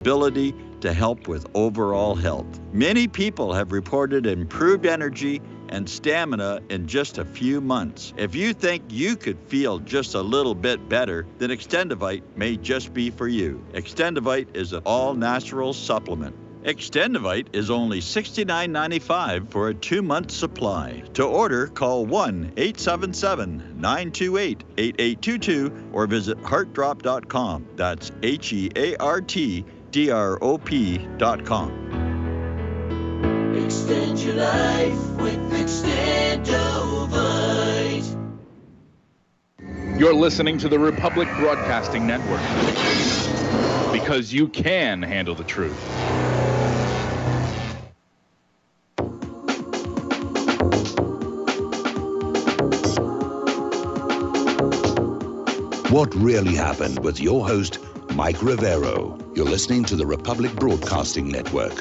ability to help with overall health. Many people have reported improved energy and stamina in just a few months. If you think you could feel just a little bit better, then Extendivite may just be for you. Extendivite is an all-natural supplement. Extendivite is only $69.95 for a 2-month supply. To order, call 1-877-928-8822 or visit heartdrop.com. That's HEARTDROP.com. Extend your life with Extendovite. You're listening to the Republic Broadcasting Network, because you can handle the truth. What Really Happened with your host, Mike Rivero. You're listening to the Republic Broadcasting Network,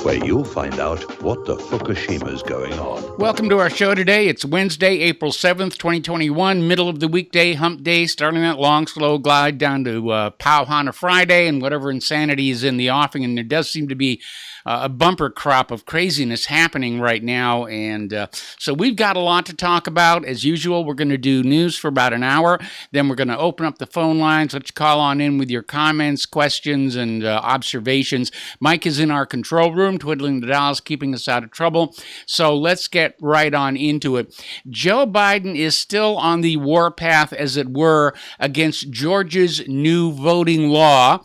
where you'll find out what the Fukushima's going on. Welcome to our show today. It's Wednesday, April 7th, 2021, middle of the weekday, hump day, starting that long, slow glide down to Pow Hana Friday and whatever insanity is in the offing. And there does seem to be a bumper crop of craziness happening right now. And so we've got a lot to talk about. As usual, we're going to do news for about an hour. Then we're going to open up the phone lines. Let you call on in with your comments, questions, and observations. Mike is in our control room, twiddling the dials, keeping us out of trouble. So let's get right on into it. Joe Biden is still on the warpath, as it were, against Georgia's new voting law.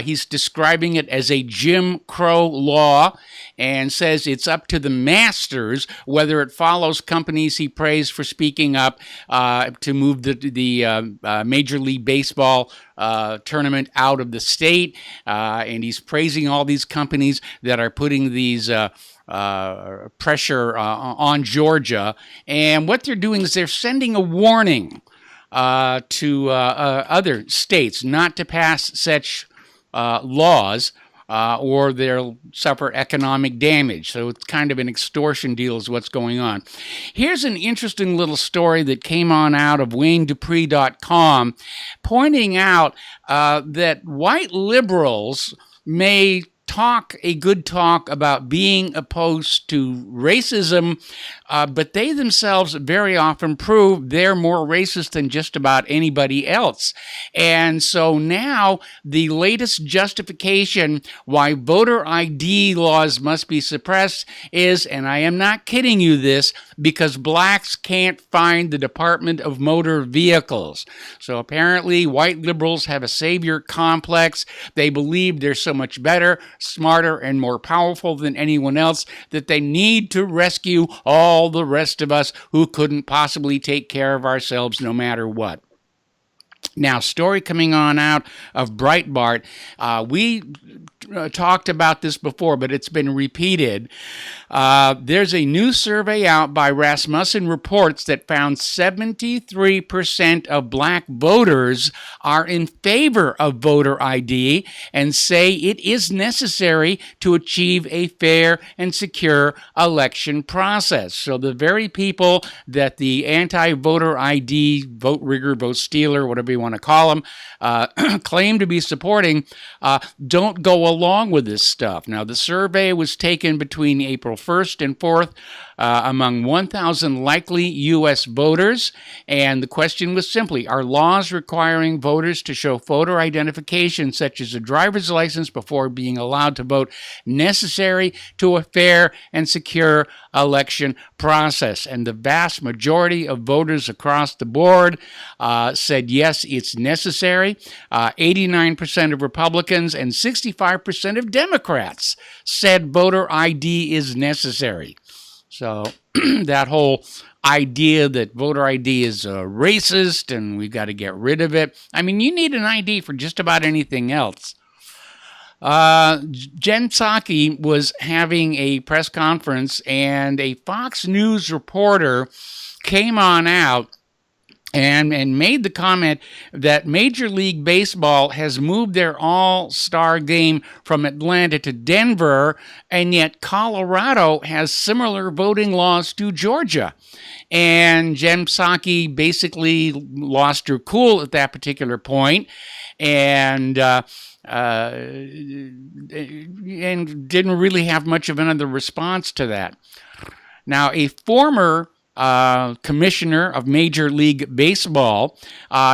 He's describing it as a Jim Crow law and says it's up to the masters whether it follows companies he praised for speaking up to move the Major League Baseball tournament out of the state. And he's praising all these companies that are putting these pressure on Georgia. And what they're doing is they're sending a warning to other states not to pass such laws, or they'll suffer economic damage. So it's kind of an extortion deal is what's going on. Here's an interesting little story that came on out of WayneDupree.com, pointing out that white liberals may talk a good talk about being opposed to racism, but they themselves very often prove they're more racist than just about anybody else. And so now the latest justification why voter ID laws must be suppressed is, and I am not kidding you this, because blacks can't find the Department of Motor Vehicles. So apparently white liberals have a savior complex. They believe they're so much better, smarter, and more powerful than anyone else that they need to rescue all the rest of us who couldn't possibly take care of ourselves no matter what. Now, story coming on out of Breitbart. We talked about this before, but it's been repeated. There's a new survey out by Rasmussen Reports that found 73% of black voters are in favor of voter ID and say it is necessary to achieve a fair and secure election process. So the very people that the anti-voter ID, vote rigger, vote stealer, whatever you want to call them, claim to be supporting, don't go along with this stuff. Now, the survey was taken between April 1st and 4th among 1,000 likely U.S. voters, and the question was simply, are laws requiring voters to show photo identification, such as a driver's license, before being allowed to vote necessary to a fair and secure election process? And the vast majority of voters across the board said yes, it's necessary. 89% of Republicans and 65% of Democrats said voter ID is necessary. So that whole idea that voter ID is racist and we've got to get rid of it. I mean, you need an ID for just about anything else. Jen Psaki was having a press conference and a Fox News reporter came on out and made the comment that Major League Baseball has moved their all-star game from Atlanta to Denver, and yet Colorado has similar voting laws to Georgia. And Jen Psaki basically lost her cool at that particular point, and and didn't really have much of another response to that. Now, a former commissioner of Major League Baseball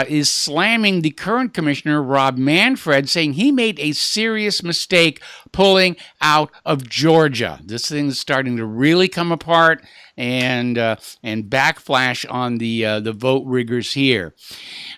is slamming the current commissioner, Rob Manfred, saying he made a serious mistake pulling out of Georgia. This thing is starting to really come apart and backflash on the vote riggers here.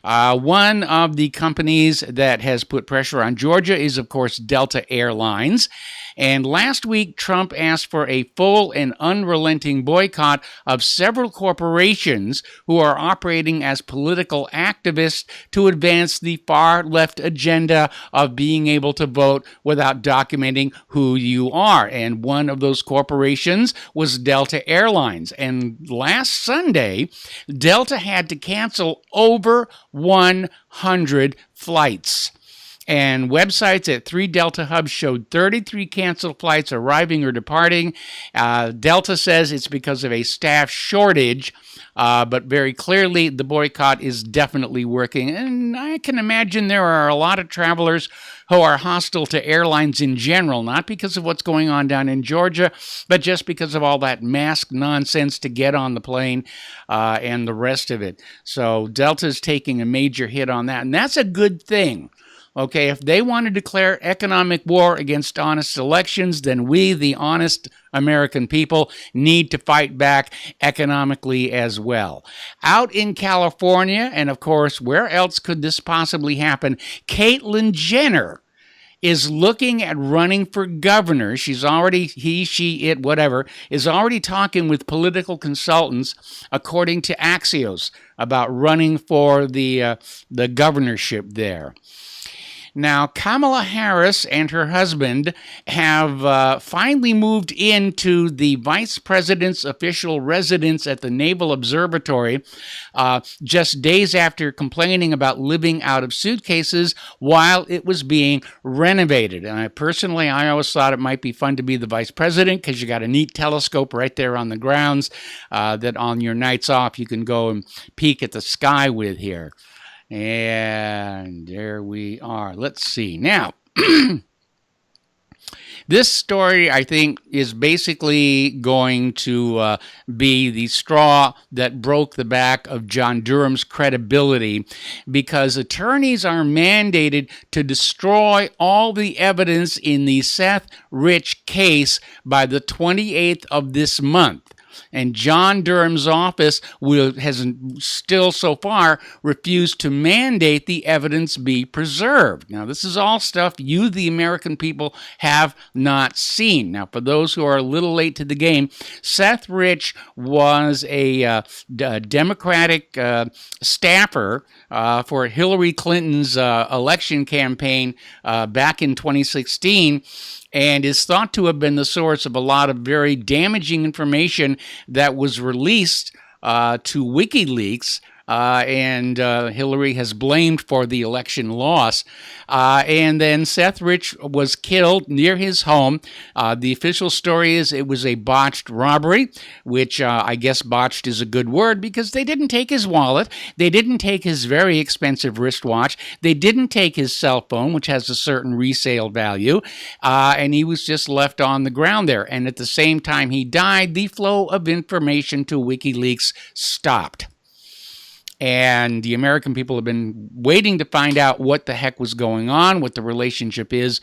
One of the companies that has put pressure on Georgia is, of course, Delta Airlines. And last week, Trump asked for a full and unrelenting boycott of several corporations who are operating as political activists to advance the far-left agenda of being able to vote without documenting who you are. And one of those corporations was Delta Airlines. And last Sunday, Delta had to cancel over 100 flights. And websites at 3 Delta hubs showed 33 canceled flights arriving or departing. Delta says it's because of a staff shortage, but very clearly the boycott is definitely working. And I can imagine there are a lot of travelers who are hostile to airlines in general, not because of what's going on down in Georgia, but just because of all that mask nonsense to get on the plane and the rest of it. So Delta's taking a major hit on that, and that's a good thing. Okay, if they want to declare economic war against honest elections, then we, the honest American people, need to fight back economically as well. Out in California, and of course, where else could this possibly happen? Caitlyn Jenner is looking at running for governor. She's already, he, she, it, whatever, is already talking with political consultants, according to Axios, about running for the governorship there. Now, Kamala Harris and her husband have finally moved into the vice president's official residence at the Naval Observatory just days after complaining about living out of suitcases while it was being renovated. And I always thought it might be fun to be the vice president because you got a neat telescope right there on the grounds that on your nights off you can go and peek at the sky with here. And there we are. Let's see. Now, this story, I think, is basically going to be the straw that broke the back of John Durham's credibility, because attorneys are mandated to destroy all the evidence in the Seth Rich case by the 28th of this month. And John Durham's office has still so far refused to mandate the evidence be preserved. Now, this is all stuff you, the American people, have not seen. Now, for those who are a little late to the game, Seth Rich was a Democratic staffer for Hillary Clinton's election campaign back in 2016. And is thought to have been the source of a lot of very damaging information that was released to WikiLeaks, and Hillary has blamed for the election loss. And then Seth Rich was killed near his home. The official story is it was a botched robbery, which I guess botched is a good word because they didn't take his wallet. They didn't take his very expensive wristwatch. They didn't take his cell phone, which has a certain resale value. And he was just left on the ground there. And at the same time he died, the flow of information to WikiLeaks stopped. And the American people have been waiting to find out what the heck was going on, what the relationship was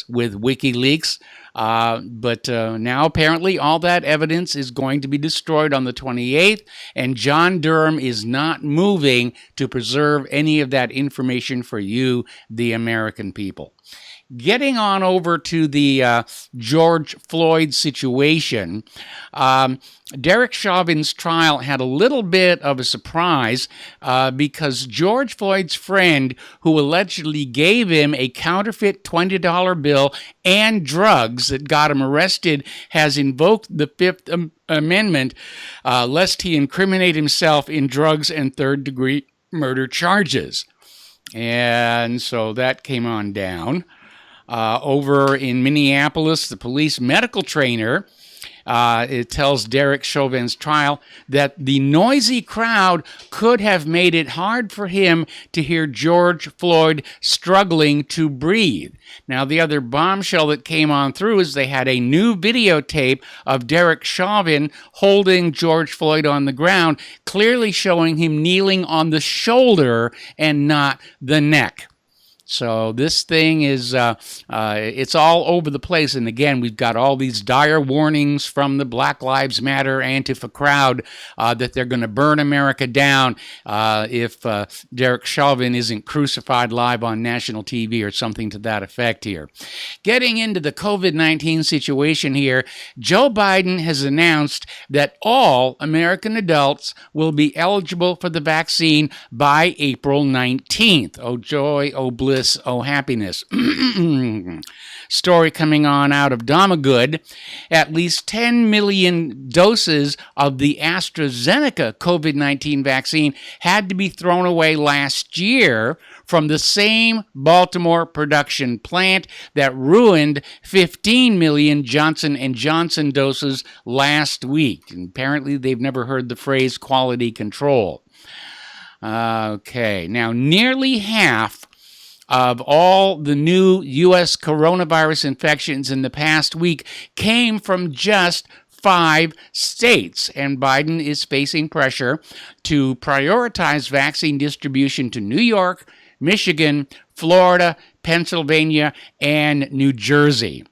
with WikiLeaks. But now apparently all that evidence is going to be destroyed on the 28th, and John Durham is not moving to preserve any of that information for you, the American people. Getting on over to the George Floyd situation, Derek Chauvin's trial had a little bit of a surprise because George Floyd's friend, who allegedly gave him a counterfeit $20 bill and drugs that got him arrested, has invoked the Fifth Amendment lest he incriminate himself in drugs and third-degree murder charges. And so that came on down. Over in Minneapolis, the police medical trainer It tells Derek Chauvin's trial that the noisy crowd could have made it hard for him to hear George Floyd struggling to breathe. Now, the other bombshell that came on through is they had a new videotape of Derek Chauvin holding George Floyd on the ground, clearly showing him kneeling on the shoulder and not the neck. So this thing is, it's all over the place. And again, we've got all these dire warnings from the Black Lives Matter Antifa crowd that they're going to burn America down if Derek Chauvin isn't crucified live on national TV or something to that effect here. Getting into the COVID-19 situation here, Joe Biden has announced that all American adults will be eligible for the vaccine by April 19th. Oh joy, oh bliss. Oh, happiness. Story coming on out of Domagood. At least 10 million doses of the AstraZeneca COVID-19 vaccine had to be thrown away last year from the same Baltimore production plant that ruined 15 million Johnson & Johnson doses last week. And apparently they've never heard the phrase quality control. Okay, now nearly half of all the new U.S. coronavirus infections in the past week came from just 5 states, and Biden is facing pressure to prioritize vaccine distribution to New York, Michigan, Florida, Pennsylvania, and New Jersey.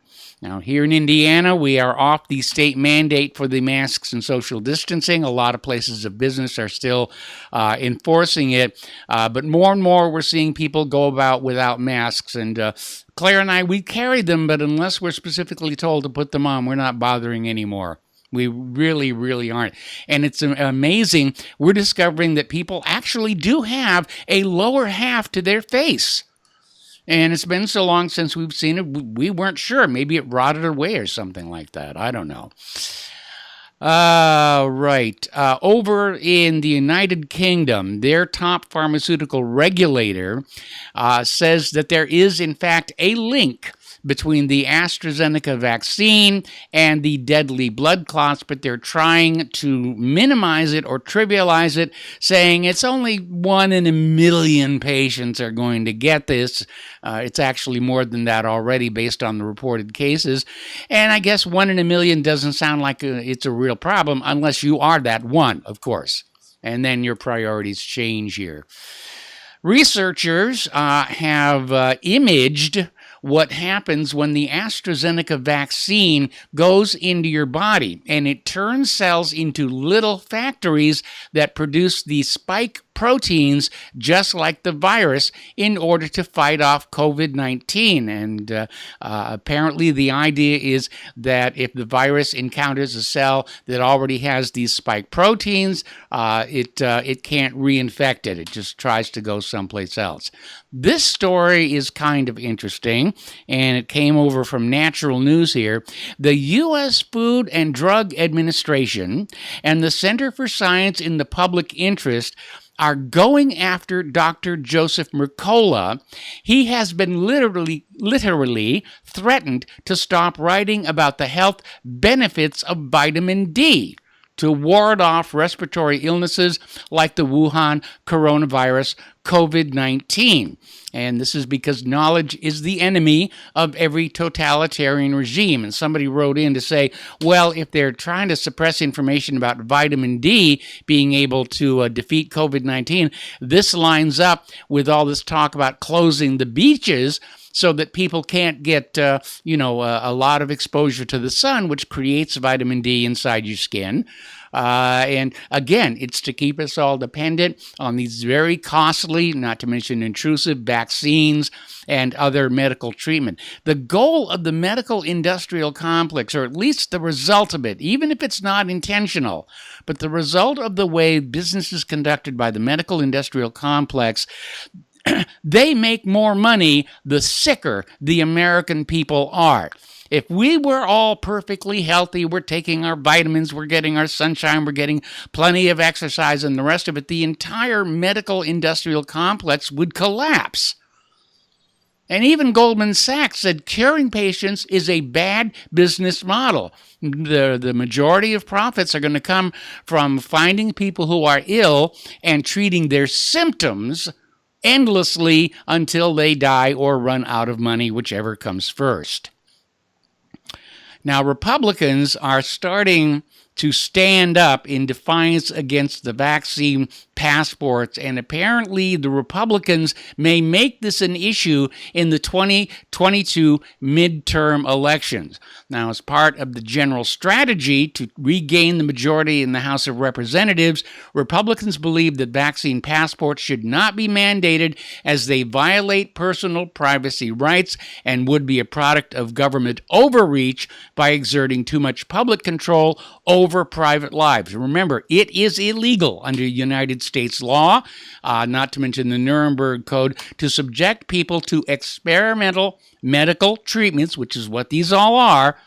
Now, here in Indiana, we are off the state mandate for the masks and social distancing. A lot of places of business are still enforcing it, but more and more we're seeing people go about without masks. And Claire and I, we carry them, but unless we're specifically told to put them on, we're not bothering anymore. We really, really aren't. And it's amazing. We're discovering that people actually do have a lower half to their face. And it's been so long since we've seen it, we weren't sure. Maybe it rotted away or something like that. I don't know. Right. Over in the United Kingdom, their top pharmaceutical regulator says that there is, in fact, a link between the AstraZeneca vaccine and the deadly blood clots, but they're trying to minimize it or trivialize it, saying it's only 1 in a million patients are going to get this. It's actually more than that already based on the reported cases. And I guess 1 in a million doesn't sound like it's a real problem unless you are that one, of course. And then your priorities change here. Researchers have imaged what happens when the AstraZeneca vaccine goes into your body, and it turns cells into little factories that produce the spike proteins just like the virus in order to fight off COVID-19. And apparently the idea is that if the virus encounters a cell that already has these spike proteins, it can't reinfect it. It just tries to go someplace else. This story is kind of interesting, and it came over from Natural News here. The U.S. Food and Drug Administration and the Center for Science in the Public Interest are going after Dr. Joseph Mercola. He has been literally threatened to stop writing about the health benefits of vitamin D to ward off respiratory illnesses like the Wuhan coronavirus COVID-19. And this is because knowledge is the enemy of every totalitarian regime. And somebody wrote in to say, well, if they're trying to suppress information about vitamin D being able to defeat COVID-19, this lines up with all this talk about closing the beaches so that people can't get, a lot of exposure to the sun, which creates vitamin D inside your skin. And again, it's to keep us all dependent on these very costly, not to mention intrusive vaccines and other medical treatment. The goal of the medical industrial complex, or at least the result of it, even if it's not intentional, but the result of the way business is conducted by the medical industrial complex, they make more money the sicker the American people are. If we were all perfectly healthy, we're taking our vitamins, we're getting our sunshine, we're getting plenty of exercise and the rest of it, the entire medical industrial complex would collapse. And even Goldman Sachs said curing patients is a bad business model. The majority of profits are going to come from finding people who are ill and treating their symptoms endlessly until they die or run out of money, whichever comes first. Now, Republicans are starting to stand up in defiance against the vaccine passports, and apparently the Republicans may make this an issue in the 2022 midterm elections. Now, as part of the general strategy to regain the majority in the House of Representatives, Republicans believe that vaccine passports should not be mandated as they violate personal privacy rights and would be a product of government overreach by exerting too much public control over private lives. Remember, it is illegal under United States law, not to mention the Nuremberg Code, to subject people to experimental medical treatments, which is what these all are,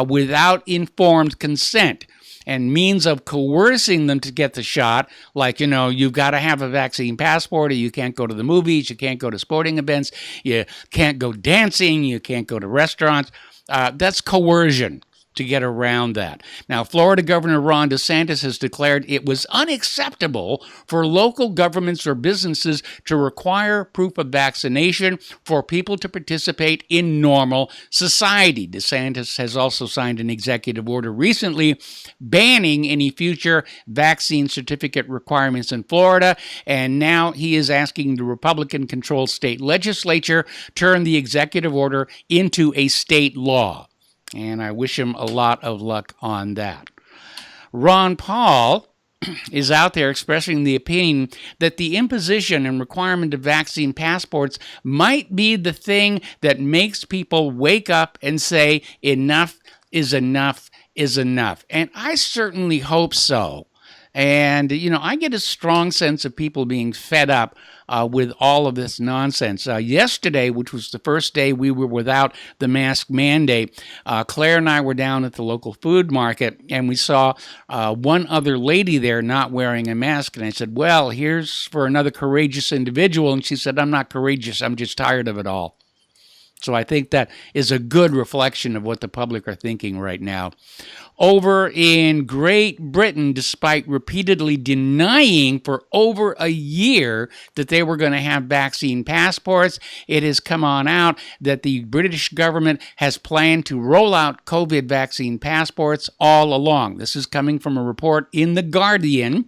without informed consent. And means of coercing them to get the shot, like, you've got to have a vaccine passport, or you can't go to the movies, you can't go to sporting events, you can't go dancing, you can't go to restaurants. That's coercion to get around that. Now, Florida Governor Ron DeSantis has declared it was unacceptable for local governments or businesses to require proof of vaccination for people to participate in normal society. DeSantis has also signed an executive order recently banning any future vaccine certificate requirements in Florida, and now he is asking the Republican-controlled state legislature turn the executive order into a state law. And I wish him a lot of luck on that. Ron Paul is out there expressing the opinion that the imposition and requirement of vaccine passports might be the thing that makes people wake up and say, enough is enough is enough. And I certainly hope so. And, I get a strong sense of people being fed up with all of this nonsense. Yesterday, which was the first day we were without the mask mandate, Claire and I were down at the local food market, and we saw one other lady there not wearing a mask. And I said, well, here's for another courageous individual. And she said, I'm not courageous. I'm just tired of it all. So I think that is a good reflection of what the public are thinking right now. Over in Great Britain, despite repeatedly denying for over a year that they were going to have vaccine passports, it has come on out that the British government has planned to roll out COVID vaccine passports all along. This is coming from a report in The Guardian,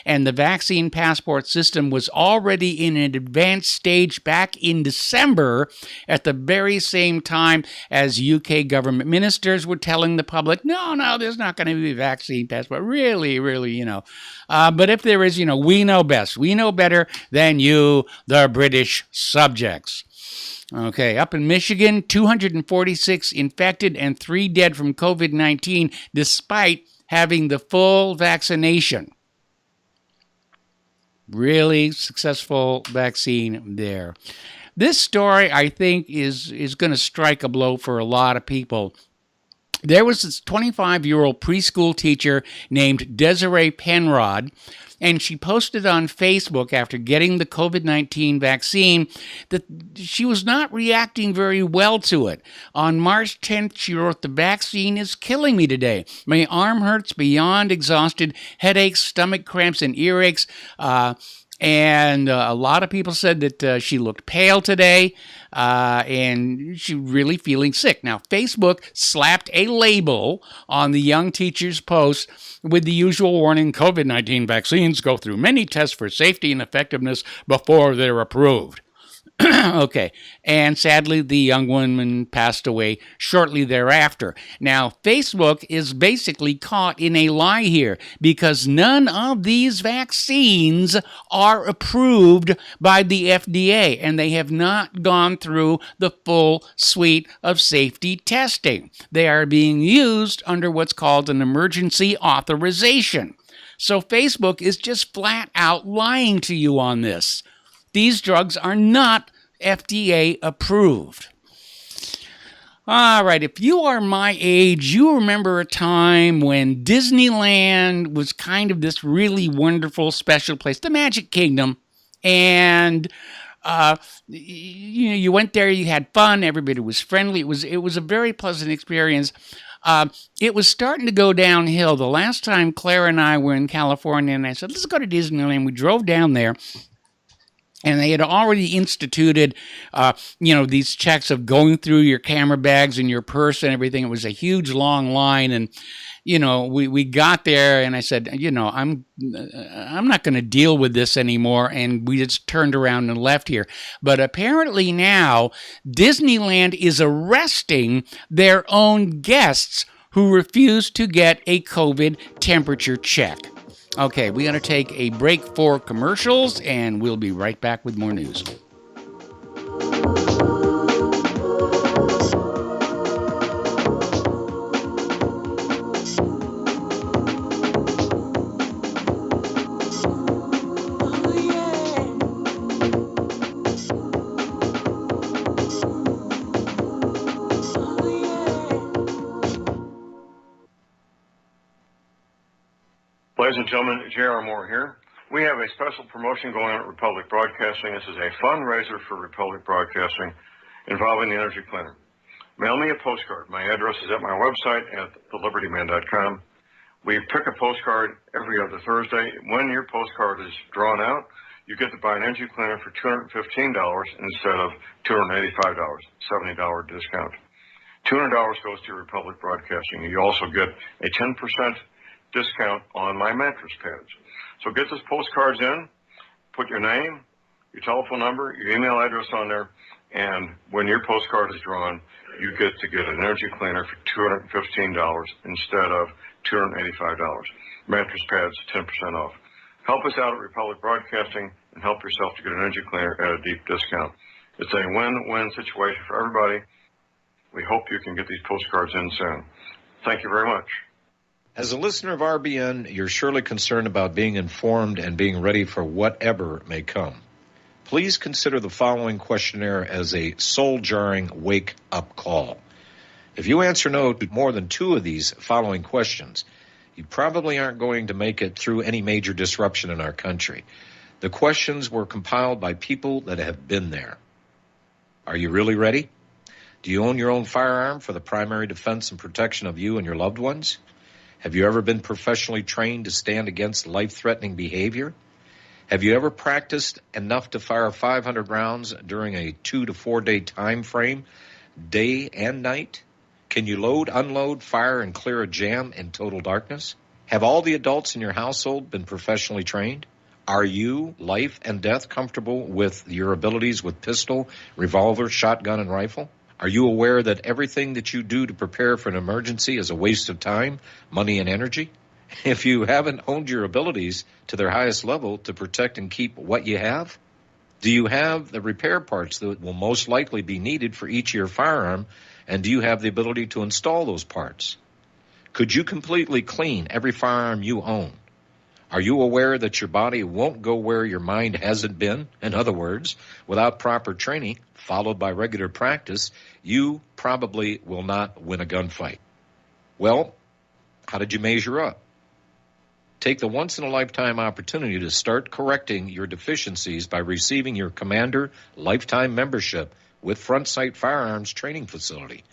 and the vaccine passport system was already in an advanced stage back in December at the very same time as UK government ministers were telling the public, no, there's not going to be a vaccine passport. Really, but if there is, we know best. We know better than you, the British subjects. Okay, up in Michigan, 246 infected and 3 dead from COVID-19 despite having the full vaccination. Really successful vaccine there. This story, I think, is going to strike a blow for a lot of people. There was this 25-year-old preschool teacher named Desiree Penrod, and she posted on Facebook after getting the COVID-19 vaccine that she was not reacting very well to it. On March 10th, she wrote, "The vaccine is killing me today. My arm hurts beyond exhausted, headaches, stomach cramps, and earaches." And a lot of people said that she looked pale today and she really feeling sick. Now, Facebook slapped a label on the young teacher's post with the usual warning, COVID-19 vaccines go through many tests for safety and effectiveness before they're approved. Okay, and sadly, the young woman passed away shortly thereafter. Now, Facebook is basically caught in a lie here because none of these vaccines are approved by the FDA, and they have not gone through the full suite of safety testing. They are being used under what's called an emergency authorization. So Facebook is just flat out lying to you on this. These drugs are not FDA approved. All right, if you are my age, you remember a time when Disneyland was kind of this really wonderful, special place, the Magic Kingdom, and You went there, you had fun, everybody was friendly. It was a very pleasant experience. It was starting to go downhill. The last time Claire and I were in California, and I said, let's go to Disneyland. We drove down there. And they had already instituted, these checks of going through your camera bags and your purse and everything. It was a huge, long line, and we got there, and I said, I'm not going to deal with this anymore, and we just turned around and left here. But apparently now, Disneyland is arresting their own guests who refuse to get a COVID temperature check. Okay, we got to take a break for commercials, and we'll be right back with more news. Ladies and gentlemen, J.R. Moore here. We have a special promotion going on at Republic Broadcasting. This is a fundraiser for Republic Broadcasting involving the Energy Cleaner. Mail me a postcard. My address is at my website at thelibertyman.com. We pick a postcard every other Thursday. When your postcard is drawn out, you get to buy an Energy Cleaner for $215 instead of $285, $70 discount. $200 goes to Republic Broadcasting. You also get a 10% discount on my mattress pads. So get those postcards in, put your name, your telephone number, your email address on there, and when your postcard is drawn, you get to get an Energy Cleaner for $215 instead of $285. Mattress pads, 10% off. Help us out at Republic Broadcasting and help yourself to get an Energy Cleaner at a deep discount. It's a win-win situation for everybody. We hope you can get these postcards in soon. Thank you very much. As a listener of RBN, you're surely concerned about being informed and being ready for whatever may come. Please consider the following questionnaire as a soul-jarring wake-up call. If you answer no to more than 2 of these following questions, you probably aren't going to make it through any major disruption in our country. The questions were compiled by people that have been there. Are you really ready? Do you own your own firearm for the primary defense and protection of you and your loved ones? Have you ever been professionally trained to stand against life-threatening behavior? Have you ever practiced enough to fire 500 rounds during a 2 to 4 day time frame, day and night? Can you load, unload, fire, and clear a jam in total darkness? Have all the adults in your household been professionally trained? Are you, life and death, comfortable with your abilities with pistol, revolver, shotgun, and rifle? Are you aware that everything that you do to prepare for an emergency is a waste of time, money, and energy? If you haven't honed your abilities to their highest level to protect and keep what you have, do you have the repair parts that will most likely be needed for each of your firearm, and do you have the ability to install those parts? Could you completely clean every firearm you own? Are you aware that your body won't go where your mind hasn't been? In other words, without proper training, followed by regular practice, you probably will not win a gunfight. Well, how did you measure up? Take the once-in-a-lifetime opportunity to start correcting your deficiencies by receiving your Commander Lifetime Membership with Front Sight Firearms Training Facility.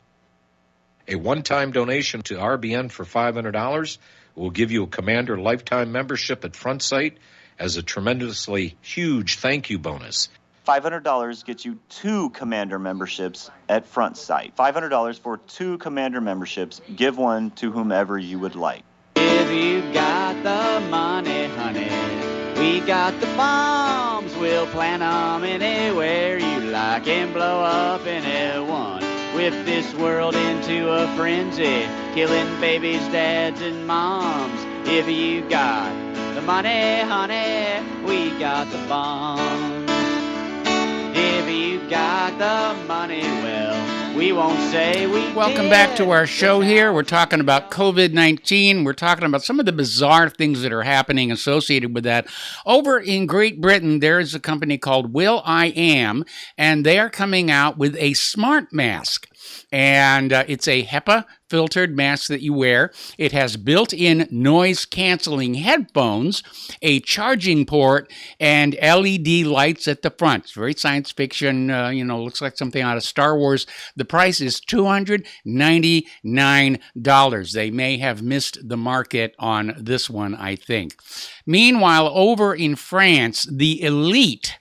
A one-time donation to RBN for $500 will give you a Commander Lifetime Membership at Front Sight as a tremendously huge thank you bonus. $500 gets you 2 Commander memberships at Front Sight. $500 for 2 Commander memberships. Give one to whomever you would like. If you got the money, honey, we got the bombs. We'll plant 'em anywhere you like and blow up anyone. Whip this world into a frenzy, killing babies, dads, and moms. If you got the money, honey, we got the bombs. If you got the money, well, we won't say we Welcome back to our show here. We're talking about COVID-19. We're talking about some of the bizarre things that are happening associated with that. Over in Great Britain, there is a company called Will I Am, and they are coming out with a smart mask. And it's a HEPA filtered mask that you wear. It has built-in noise-canceling headphones, a charging port, and LED lights at the front. It's very science fiction, looks like something out of Star Wars. The price is $299. They may have missed the market on this one, I think. Meanwhile, over in France, the elite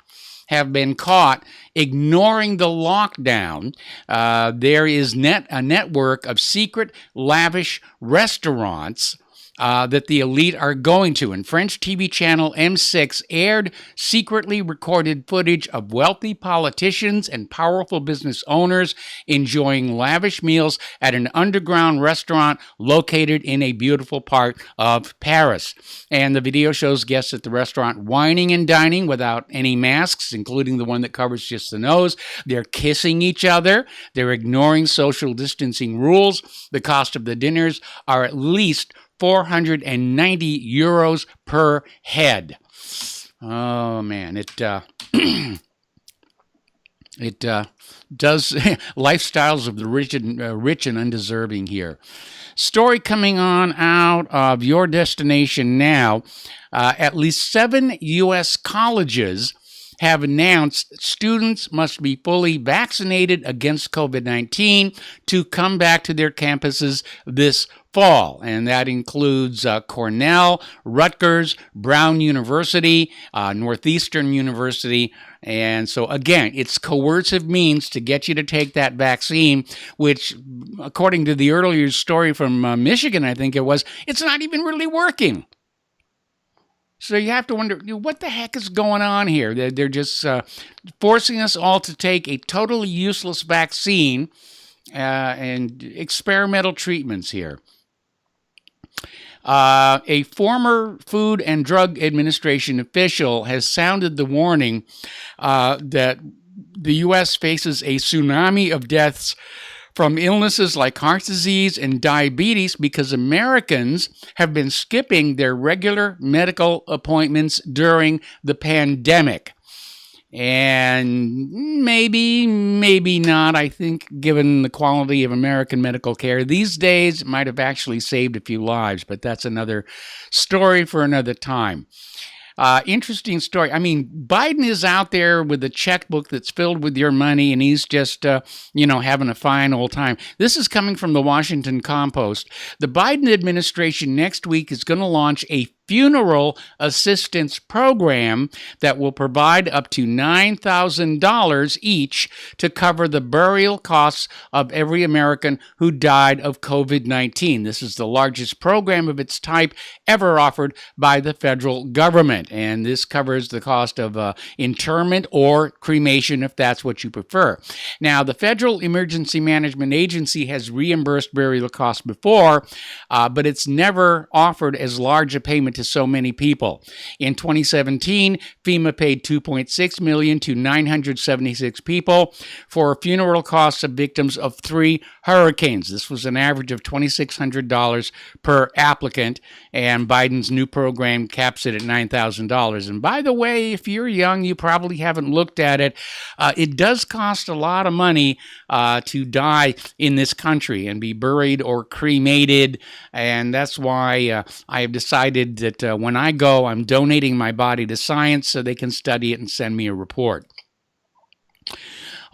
have been caught ignoring the lockdown. There is a network of secret, lavish restaurants that the elite are going to. And French TV channel M6 aired secretly recorded footage of wealthy politicians and powerful business owners enjoying lavish meals at an underground restaurant located in a beautiful part of Paris. And the video shows guests at the restaurant whining and dining without any masks, including the one that covers just the nose. They're kissing each other. They're ignoring social distancing rules. The cost of the dinners are at least 490 euros per head. Oh man, it does lifestyles of the rich and undeserving here. Story coming on out of your destination now. At least 7 U.S. colleges have announced students must be fully vaccinated against COVID-19 to come back to their campuses this fall. And that includes Cornell, Rutgers, Brown University, Northeastern University. And so, again, it's coercive means to get you to take that vaccine, which, according to the earlier story from Michigan, I think it was, it's not even really working. So you have to wonder, what the heck is going on here? They're just forcing us all to take a totally useless vaccine and experimental treatments here. A former Food and Drug Administration official has sounded the warning that the U.S. faces a tsunami of deaths from illnesses like heart disease and diabetes because Americans have been skipping their regular medical appointments during the pandemic. And maybe not. I think given the quality of American medical care these days, it might have actually saved a few lives, but that's another story for another time. Interesting story. I mean, Biden is out there with a checkbook that's filled with your money, and he's just, having a fine old time. This is coming from the Washington Compost. The Biden administration next week is going to launch a funeral assistance program that will provide up to $9,000 each to cover the burial costs of every American who died of COVID-19. This is the largest program of its type ever offered by the federal government, and this covers the cost of interment or cremation if that's what you prefer. Now, the Federal Emergency Management Agency has reimbursed burial costs before, but it's never offered as large a payment to so many people. In 2017, FEMA paid $2.6 million to 976 people for funeral costs of victims of 3 hurricanes. This was an average of $2,600 per applicant, and Biden's new program caps it at $9,000. And by the way, if you're young, you probably haven't looked at it. It does cost a lot of money to die in this country and be buried or cremated, and that's why I have decided that when I go, I'm donating my body to science so they can study it and send me a report.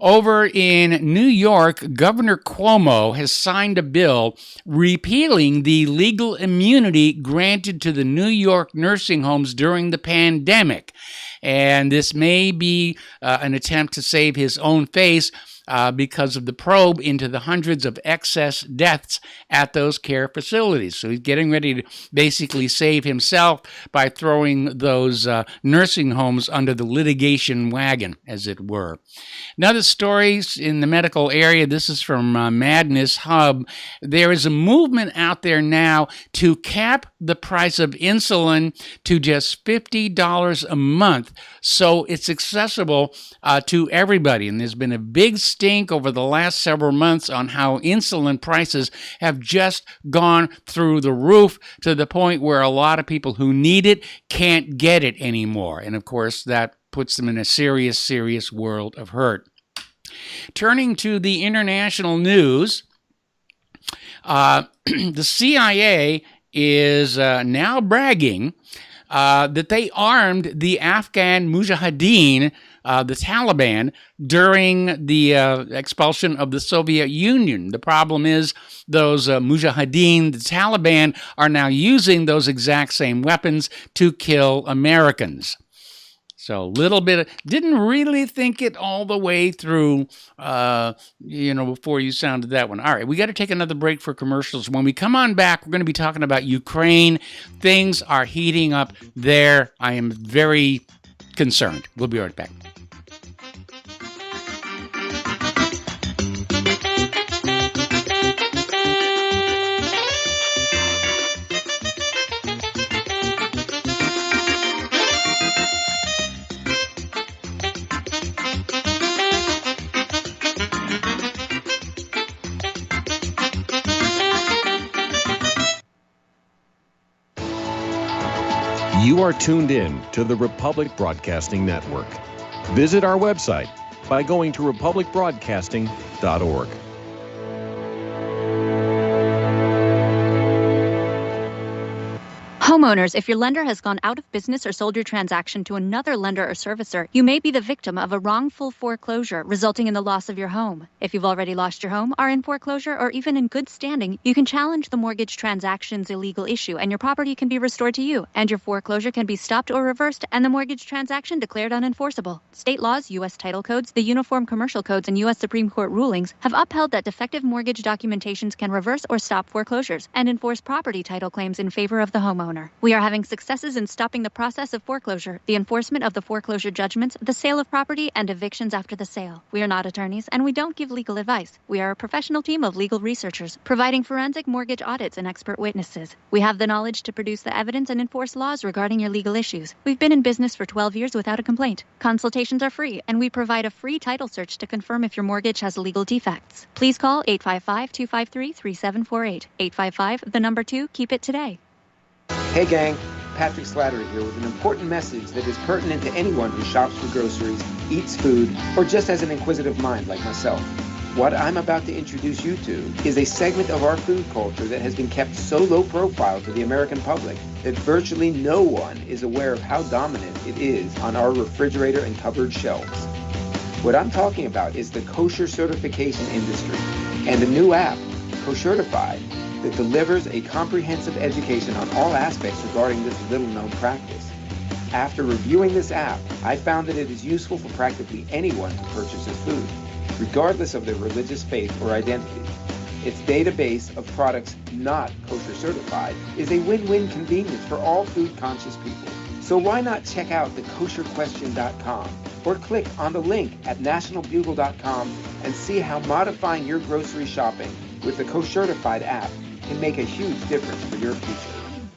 Over in New York, Governor Cuomo has signed a bill repealing the legal immunity granted to the New York nursing homes during the pandemic. And this may be an attempt to save his own face because of the probe into the hundreds of excess deaths at those care facilities. So he's getting ready to basically save himself by throwing those nursing homes under the litigation wagon, as it were. Another story in the medical area, this is from Madness Hub. There is a movement out there now to cap the price of insulin to just $50 a month so it's accessible to everybody. And there's been a big stink over the last several months on how insulin prices have just gone through the roof to the point where a lot of people who need it can't get it anymore. And of course, that puts them in a serious world of hurt. Turning to the international news, the CIA is now bragging that they armed the Afghan Mujahideen, the Taliban, during the expulsion of the Soviet Union. The problem is those Mujahideen, the Taliban, are now using those exact same weapons to kill Americans. So a little bit, didn't really think it all the way through, before you sounded that one. All right, we got to take another break for commercials. When we come on back, we're going to be talking about Ukraine. Things are heating up there. I am very concerned. We'll be right back. You are tuned in to the Republic Broadcasting Network. Visit our website by going to republicbroadcasting.org. Homeowners, if your lender has gone out of business or sold your transaction to another lender or servicer, you may be the victim of a wrongful foreclosure, resulting in the loss of your home. If you've already lost your home, are in foreclosure, or even in good standing, you can challenge the mortgage transaction's illegal issue, and your property can be restored to you, and your foreclosure can be stopped or reversed, and the mortgage transaction declared unenforceable. State laws, U.S. title codes, the Uniform Commercial Codes, and U.S. Supreme Court rulings have upheld that defective mortgage documentations can reverse or stop foreclosures and enforce property title claims in favor of the homeowner. We are having successes in stopping the process of foreclosure, the enforcement of the foreclosure judgments, the sale of property, and evictions after the sale. We are not attorneys, and we don't give legal advice. We are a professional team of legal researchers, providing forensic mortgage audits and expert witnesses. We have the knowledge to produce the evidence and enforce laws regarding your legal issues. We've been in business for 12 years without a complaint. Consultations are free, and we provide a free title search to confirm if your mortgage has legal defects. Please call 855-253-3748. 855, keep it today. Hey gang, Patrick Slattery here with an important message that is pertinent to anyone who shops for groceries, eats food, or just has an inquisitive mind like myself. What I'm about to introduce you to is a segment of our food culture that has been kept so low profile to the American public that virtually no one is aware of how dominant it is on our refrigerator and cupboard shelves. What I'm talking about is the kosher certification industry and a new app, Koshertified, that delivers a comprehensive education on all aspects regarding this little-known practice. After reviewing this app, I found that it is useful for practically anyone who purchases food, regardless of their religious faith or identity. Its database of products not kosher certified is a win-win convenience for all food-conscious people. So why not check out the kosherquestion.com or click on the link at nationalbugle.com and see how modifying your grocery shopping with the Koshertified app can make a huge difference for your future.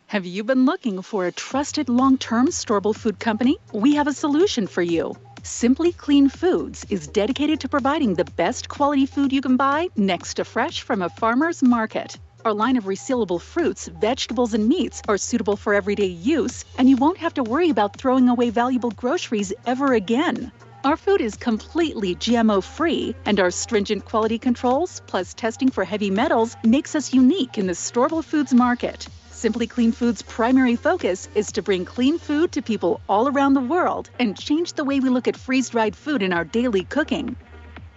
Have you been looking for a trusted long-term storable food company? We have a solution for you. Simply Clean Foods is dedicated to providing the best quality food you can buy next to fresh from a farmer's market. Our line of resealable fruits, vegetables, and meats are suitable for everyday use, and you won't have to worry about throwing away valuable groceries ever again. Our food is completely GMO-free, and our stringent quality controls, plus testing for heavy metals, makes us unique in the storable foods market. Simply Clean Foods' primary focus is to bring clean food to people all around the world and change the way we look at freeze-dried food in our daily cooking.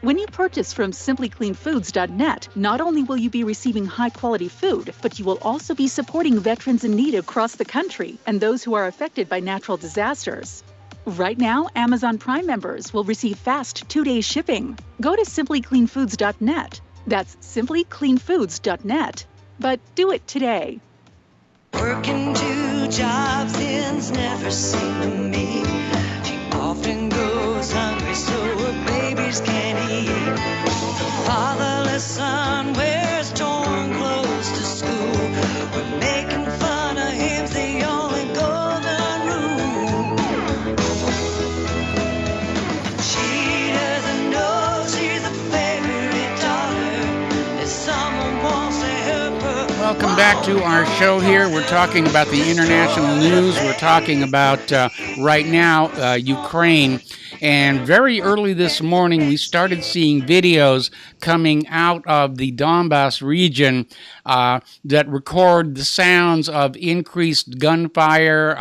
When you purchase from simplycleanfoods.net, not only will you be receiving high-quality food, but you will also be supporting veterans in need across the country and those who are affected by natural disasters. Right now, Amazon Prime members will receive fast 2-day shipping. Go to simplycleanfoods.net. That's simplycleanfoods.net. But do it today. Working 2 jobs ends never seem to meet. She often goes hungry so her babies can't eat. The fatherless son wears torn clothes to school. We're making fun of him's the only golden rule. She doesn't know she's a favorite daughter. If someone wants to help her. Welcome back to our show here. We're talking about the international news. We're talking about, right now, Ukraine. And very early this morning, we started seeing videos coming out of the Donbass region that record the sounds of increased gunfire,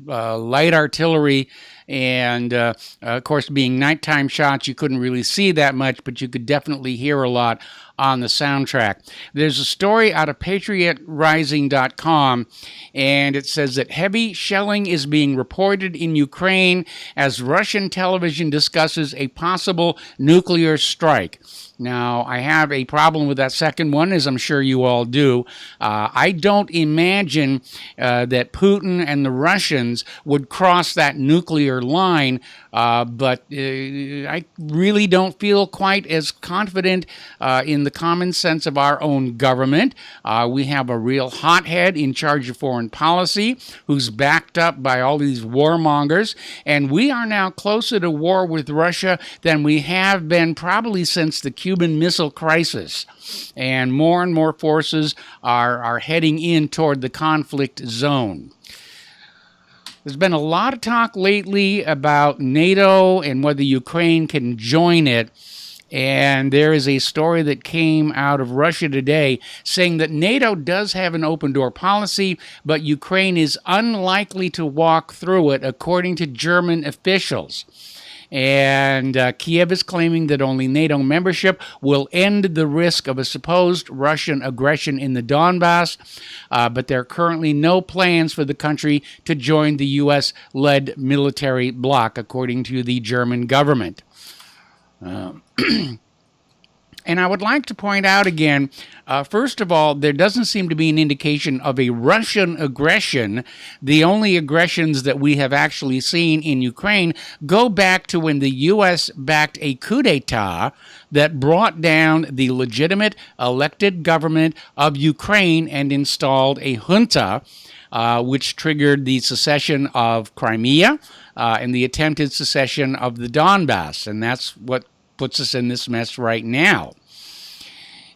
light artillery, and of course, being nighttime shots, you couldn't really see that much, but you could definitely hear a lot on the soundtrack. There's a story out of patriotrising.com, and it says that heavy shelling is being reported in Ukraine as Russian television discusses a possible nuclear strike. Now, I have a problem with that second one, as I'm sure you all do. I don't imagine that Putin and the Russians would cross that nuclear line, but I really don't feel quite as confident in the common sense of our own government. We have a real hothead in charge of foreign policy who's backed up by all these warmongers, and we are now closer to war with Russia than we have been probably since the Cuban Missile Crisis. And more forces are heading in toward the conflict zone. There's been a lot of talk lately about NATO and whether Ukraine can join it. And there is a story that came out of Russia today saying that NATO does have an open door policy, but Ukraine is unlikely to walk through it, according to German officials. And Kiev is claiming that only NATO membership will end the risk of a supposed Russian aggression in the Donbass, but there are currently no plans for the country to join the U.S.-led military bloc, according to the German government. And I would like to point out again, first of all, there doesn't seem to be an indication of a Russian aggression. The only aggressions that we have actually seen in Ukraine go back to when the U.S. backed a coup d'etat that brought down the legitimate elected government of Ukraine and installed a junta, which triggered the secession of Crimea and the attempted secession of the Donbass. And that's what puts us in this mess right now.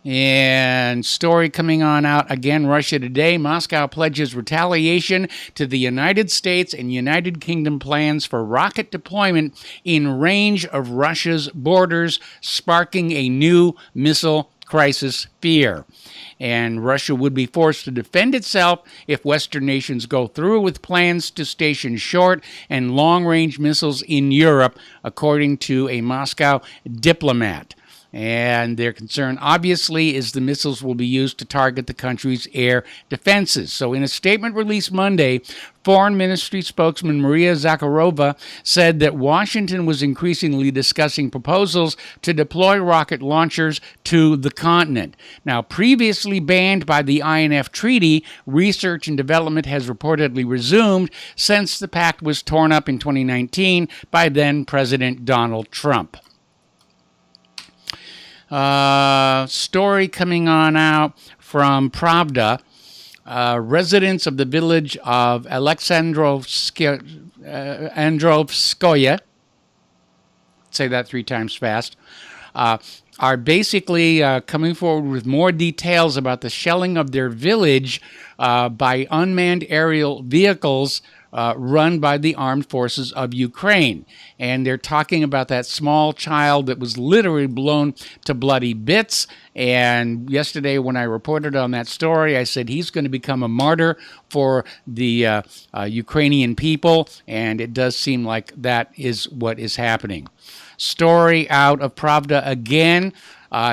And story coming on out again, Russia Today. Moscow pledges retaliation to the United States and United Kingdom plans for rocket deployment in range of Russia's borders, sparking a new missile crisis fear. And Russia would be forced to defend itself if Western nations go through with plans to station short and long-range missiles in Europe, according to a Moscow diplomat. And their concern, obviously, is the missiles will be used to target the country's air defenses. So in a statement released Monday, Foreign Ministry spokesman Maria Zakharova said that Washington was increasingly discussing proposals to deploy rocket launchers to the continent. Now, previously banned by the INF Treaty, research and development has reportedly resumed since the pact was torn up in 2019 by then-President Donald Trump. Story coming on out from Pravda. Residents of the village of Androvskoye, say that 3 times fast, are basically coming forward with more details about the shelling of their village by unmanned aerial vehicles run by the armed forces of Ukraine. And they're talking about that small child that was literally blown to bloody bits. And yesterday when I reported on that story, I said he's going to become a martyr for the Ukrainian people. And it does seem like that is what is happening. Story out of Pravda again.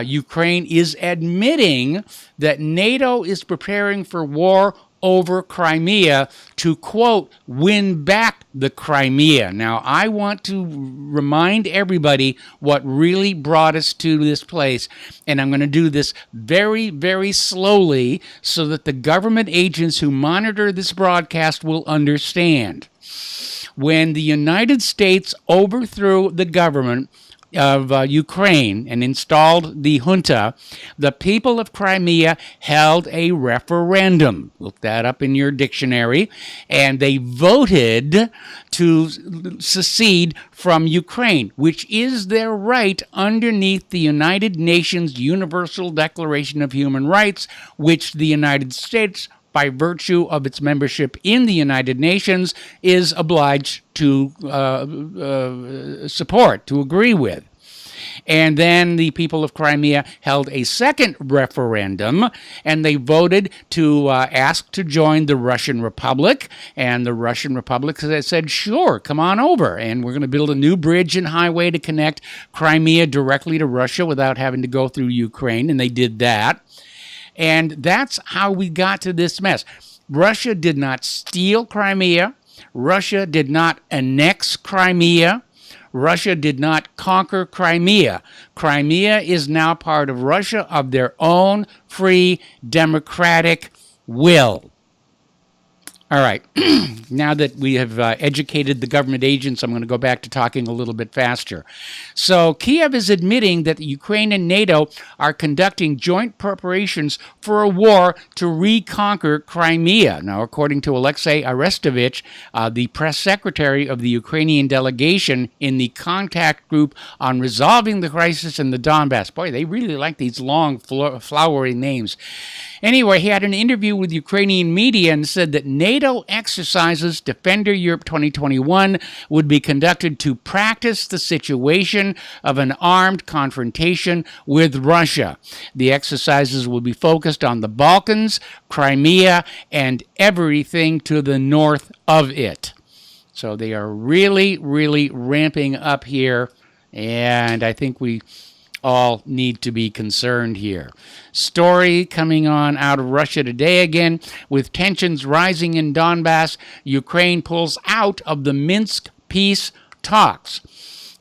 Ukraine is admitting that NATO is preparing for war over Crimea to, quote, win back the Crimea. Now, I want to remind everybody what really brought us to this place, and I'm going to do this very, very slowly so that the government agents who monitor this broadcast will understand. When the United States overthrew the government of Ukraine and installed the junta, the people of Crimea held a referendum. Look that up in your dictionary. And they voted to secede from Ukraine, which is their right underneath the United Nations Universal Declaration of Human Rights, which the United States by virtue of its membership in the United Nations, is obliged to support, to agree with. And then the people of Crimea held a second referendum, and they voted to ask to join the Russian Republic. And the Russian Republic said, sure, come on over. And we're going to build a new bridge and highway to connect Crimea directly to Russia without having to go through Ukraine. And they did that. And that's how we got to this mess. Russia did not steal Crimea. Russia did not annex Crimea. Russia did not conquer Crimea. Crimea is now part of Russia of their own free democratic will. All right, now that we have educated the government agents, I'm going to go back to talking a little bit faster. So Kiev is admitting that Ukraine and NATO are conducting joint preparations for a war to reconquer Crimea. Now, according to Alexei Arestovich, the press secretary of the Ukrainian delegation in the contact group on resolving the crisis in the Donbass. Boy, they really like these long, flowery names. Anyway, he had an interview with Ukrainian media and said that NATO exercises Defender Europe 2021 would be conducted to practice the situation of an armed confrontation with Russia. The exercises will be focused on the Balkans, Crimea, and everything to the north of it. So they are really, really ramping up here, and I think we all need to be concerned here. Story coming on out of Russia today again. With tensions rising in Donbass, Ukraine pulls out of the Minsk peace talks.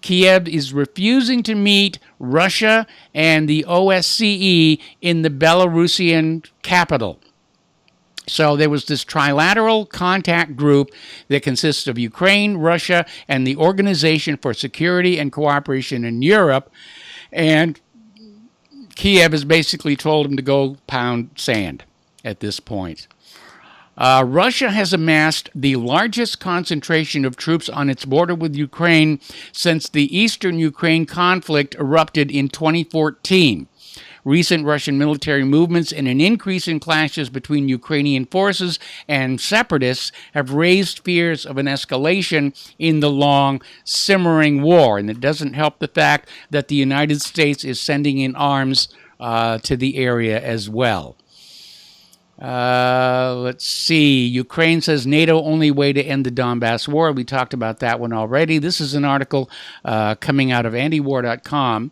Kiev is refusing to meet Russia and the OSCE in the Belarusian capital. So there was this trilateral contact group that consists of Ukraine, Russia, and the Organization for Security and Cooperation in Europe. And Kiev has basically told him to go pound sand at this point. Russia has amassed the largest concentration of troops on its border with Ukraine since the eastern Ukraine conflict erupted in 2014. Recent Russian military movements and an increase in clashes between Ukrainian forces and separatists have raised fears of an escalation in the long, simmering war. And it doesn't help the fact that the United States is sending in arms to the area as well. Let's see. Ukraine says NATO only way to end the Donbass war. We talked about that one already. This is an article coming out of antiwar.com.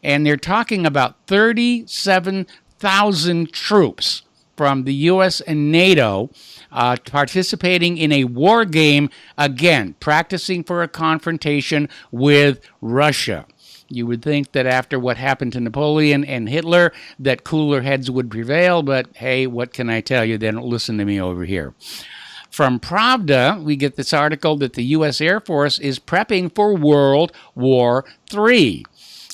And they're talking about 37,000 troops from the U.S. and NATO participating in a war game, again, practicing for a confrontation with Russia. You would think that after what happened to Napoleon and Hitler, that cooler heads would prevail, but hey, what can I tell you? They don't listen to me over here. From Pravda, we get this article that the U.S. Air Force is prepping for World War III.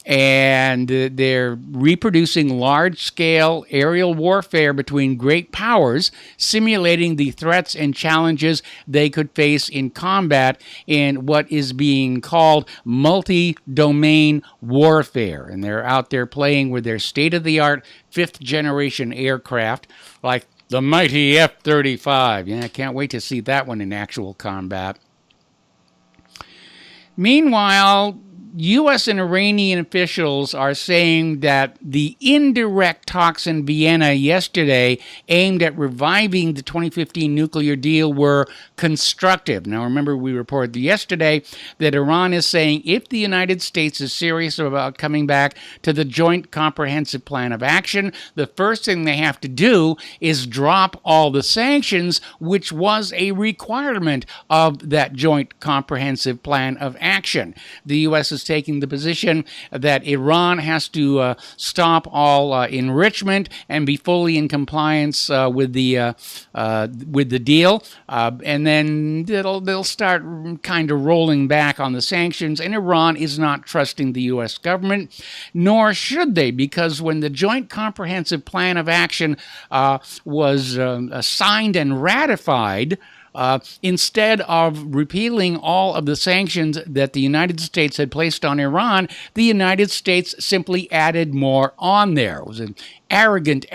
And they're reproducing large-scale aerial warfare between great powers, simulating the threats and challenges they could face in combat in what is being called multi-domain warfare. And they're out there playing with their state-of-the-art fifth-generation aircraft, like the mighty F-35. Yeah, I can't wait to see that one in actual combat. Meanwhile, U.S. and Iranian officials are saying that the indirect talks in Vienna yesterday aimed at reviving the 2015 nuclear deal were constructive. Now, remember, we reported yesterday that Iran is saying if the United States is serious about coming back to the Joint Comprehensive Plan of Action, the first thing they have to do is drop all the sanctions, which was a requirement of that Joint Comprehensive Plan of Action. The U.S. is taking the position that Iran has to stop all enrichment and be fully in compliance with the deal, and then they'll start kind of rolling back on the sanctions. And Iran is not trusting the U.S. government, nor should they, because when the Joint Comprehensive Plan of Action was signed and ratified Instead of repealing all of the sanctions that the United States had placed on Iran, the United States simply added more on there. It was an arrogant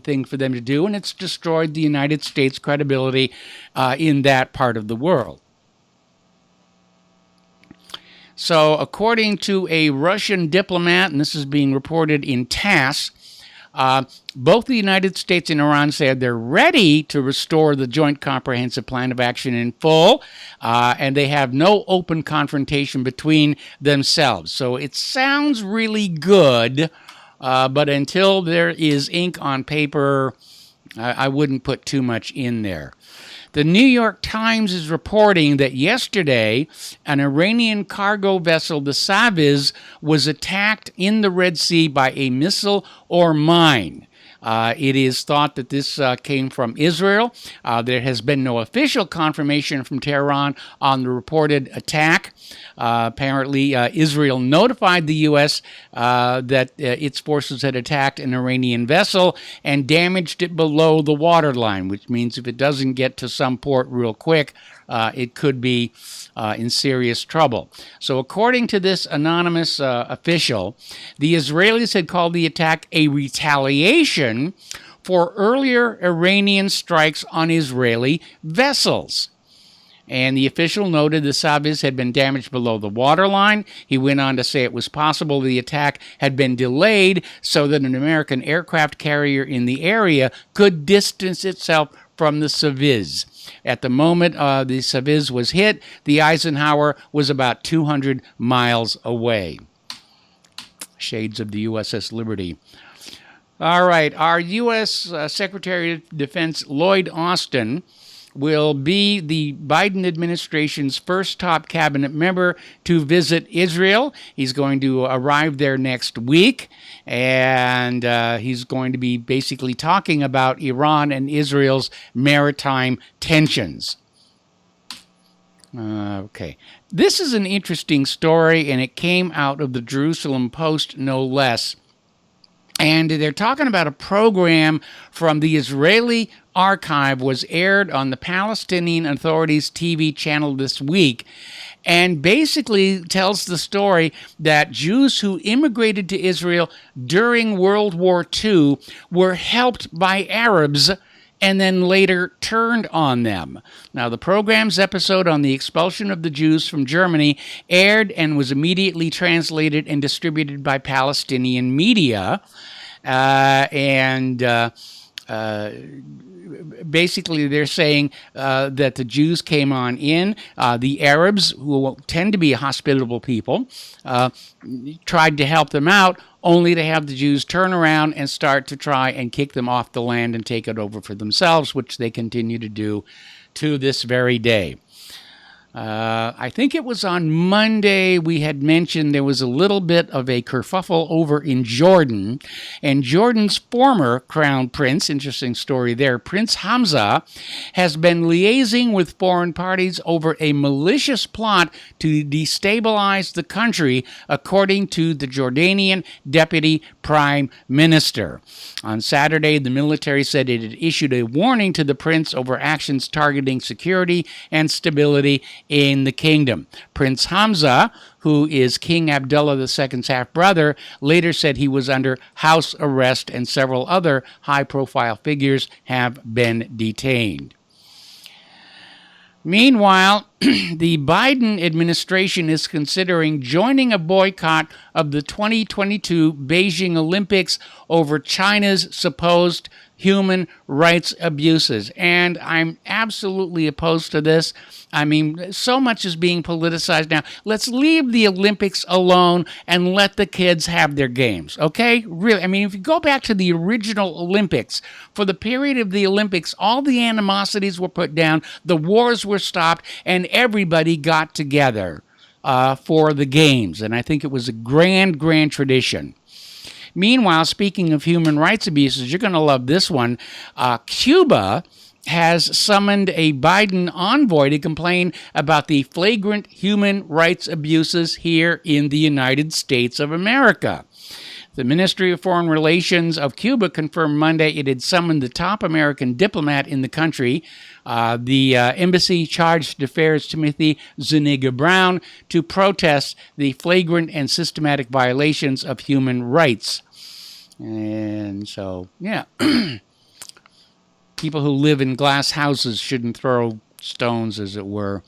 thing for them to do, and it's destroyed the United States' credibility in that part of the world. So, according to a Russian diplomat, and this is being reported in TASS, both the United States and Iran said they're ready to restore the Joint Comprehensive Plan of Action in full, and they have no open confrontation between themselves. So it sounds really good, but until there is ink on paper, I wouldn't put too much in there. The New York Times is reporting that yesterday, an Iranian cargo vessel, the Saviz, was attacked in the Red Sea by a missile or mine. It is thought that this came from Israel. There has been no official confirmation from Tehran on the reported attack. Apparently, Israel notified the U.S. That its forces had attacked an Iranian vessel and damaged it below the waterline, which means if it doesn't get to some port real quick, it could be in serious trouble. So according to this anonymous official, the Israelis had called the attack a retaliation for earlier Iranian strikes on Israeli vessels. And the official noted the Saviz had been damaged below the waterline. He went on to say it was possible the attack had been delayed so that an American aircraft carrier in the area could distance itself from the Saviz. At the moment the Saviz was hit, the Eisenhower was about 200 miles away. Shades of the USS Liberty. All right, our U.S. Secretary of Defense Lloyd Austin will be the Biden administration's first top cabinet member to visit Israel. He's going to arrive there next week, and he's going to be basically talking about Iran and Israel's maritime tensions. Okay. This is an interesting story, and it came out of the Jerusalem Post, no less. And they're talking about a program from the Israeli archive was aired on the Palestinian Authority's TV channel this week, and basically tells the story that Jews who immigrated to Israel during World War II were helped by Arabs and then later turned on them. Now, the program's episode on the expulsion of the Jews from Germany aired and was immediately translated and distributed by Palestinian media. Basically, they're saying that the Jews came on in. The Arabs, who tend to be hospitable people, tried to help them out, only to have the Jews turn around and start to try and kick them off the land and take it over for themselves, which they continue to do to this very day. I think it was on Monday we had mentioned there was a little bit of a kerfuffle over in Jordan, and Jordan's former crown prince, interesting story there, Prince Hamza, has been liaising with foreign parties over a malicious plot to destabilize the country, according to the Jordanian deputy prime minister. On Saturday, the military said it had issued a warning to the prince over actions targeting security and stability in the kingdom. Prince Hamza, who is King Abdullah II's half-brother, later said he was under house arrest, and several other high-profile figures have been detained. Meanwhile, the Biden administration is considering joining a boycott of the 2022 Beijing Olympics over China's supposed human rights abuses. And I'm absolutely opposed to this. I mean, so much is being politicized now. Let's leave the Olympics alone and let the kids have their games, okay? Really, I mean, if you go back to the original Olympics, for the period of the Olympics, all the animosities were put down, the wars were stopped, and everybody got together for the games. And I think it was a grand tradition. Meanwhile, speaking of human rights abuses, you're going to love this one. Cuba has summoned a Biden envoy to complain about the flagrant human rights abuses here in the United States of America. The Ministry of Foreign Relations of Cuba confirmed Monday it had summoned the top American diplomat in the country, the embassy chargé d'affaires Timothy Zuniga Brown, to protest the flagrant and systematic violations of human rights. And so, yeah, people who live in glass houses shouldn't throw stones, as it were.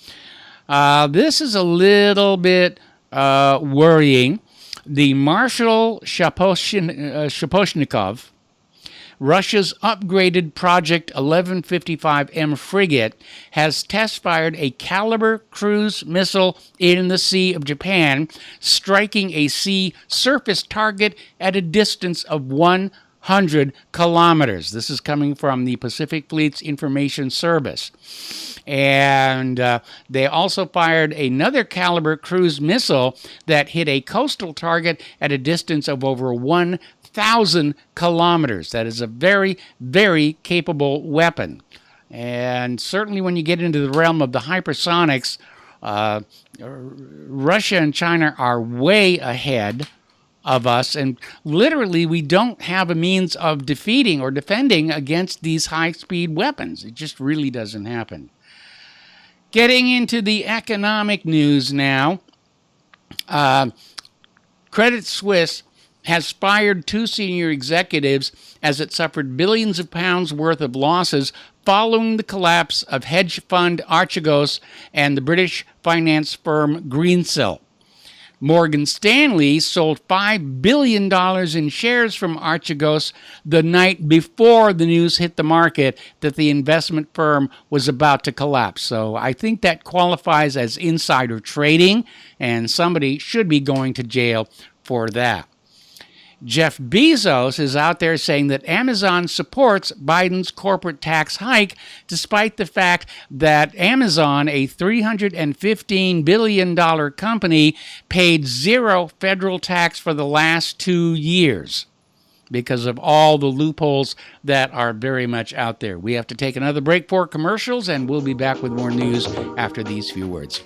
This is a little bit worrying. The Marshal Shaposhnikov, Russia's upgraded Project 1155M frigate, has test-fired a Caliber cruise missile in the Sea of Japan, striking a sea surface target at a distance of 100 kilometers. This is coming from the Pacific Fleet's Information Service. And they also fired another Caliber cruise missile that hit a coastal target at a distance of over 1,000 kilometers. That is a very, very capable weapon. And certainly when you get into the realm of the hypersonics, Russia and China are way ahead of us, and literally we don't have a means of defeating or defending against these high-speed weapons. It just really doesn't happen. Getting into the economic news now, Credit Suisse has fired 2 senior executives as it suffered billions of pounds worth of losses following the collapse of hedge fund Archegos and the British finance firm Greensill. Morgan Stanley sold $5 billion in shares from Archegos the night before the news hit the market that the investment firm was about to collapse. So I think that qualifies as insider trading, and somebody should be going to jail for that. Jeff Bezos is out there saying that Amazon supports Biden's corporate tax hike, despite the fact that Amazon, a $315 billion company, paid zero federal tax for the last 2 years because of all the loopholes that are very much out there. We have to take another break for commercials, and we'll be back with more news after these few words.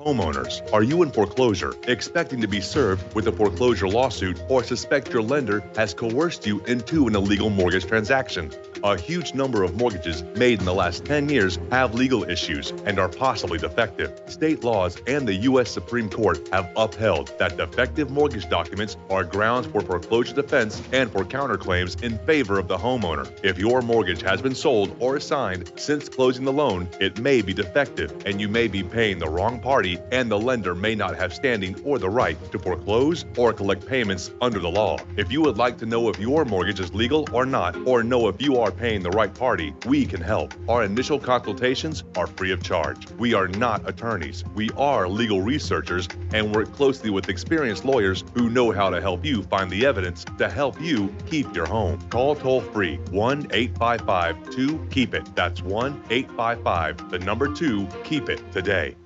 Homeowners, are you in foreclosure, expecting to be served with a foreclosure lawsuit, or suspect your lender has coerced you into an illegal mortgage transaction? A huge number of mortgages made in the last 10 years have legal issues and are possibly defective. State laws and the U.S. Supreme Court have upheld that defective mortgage documents are grounds for foreclosure defense and for counterclaims in favor of the homeowner. If your mortgage has been sold or assigned since closing the loan, it may be defective and you may be paying the wrong party, and the lender may not have standing or the right to foreclose or collect payments under the law. If you would like to know if your mortgage is legal or not, or know if you are paying the right party, we can help. Our initial consultations are free of charge. We are not attorneys. We are legal researchers and work closely with experienced lawyers who know how to help you find the evidence to help you keep your home. Call toll-free 1-855-2-KEEP-IT. That's 1-855-2-KEEP-IT today.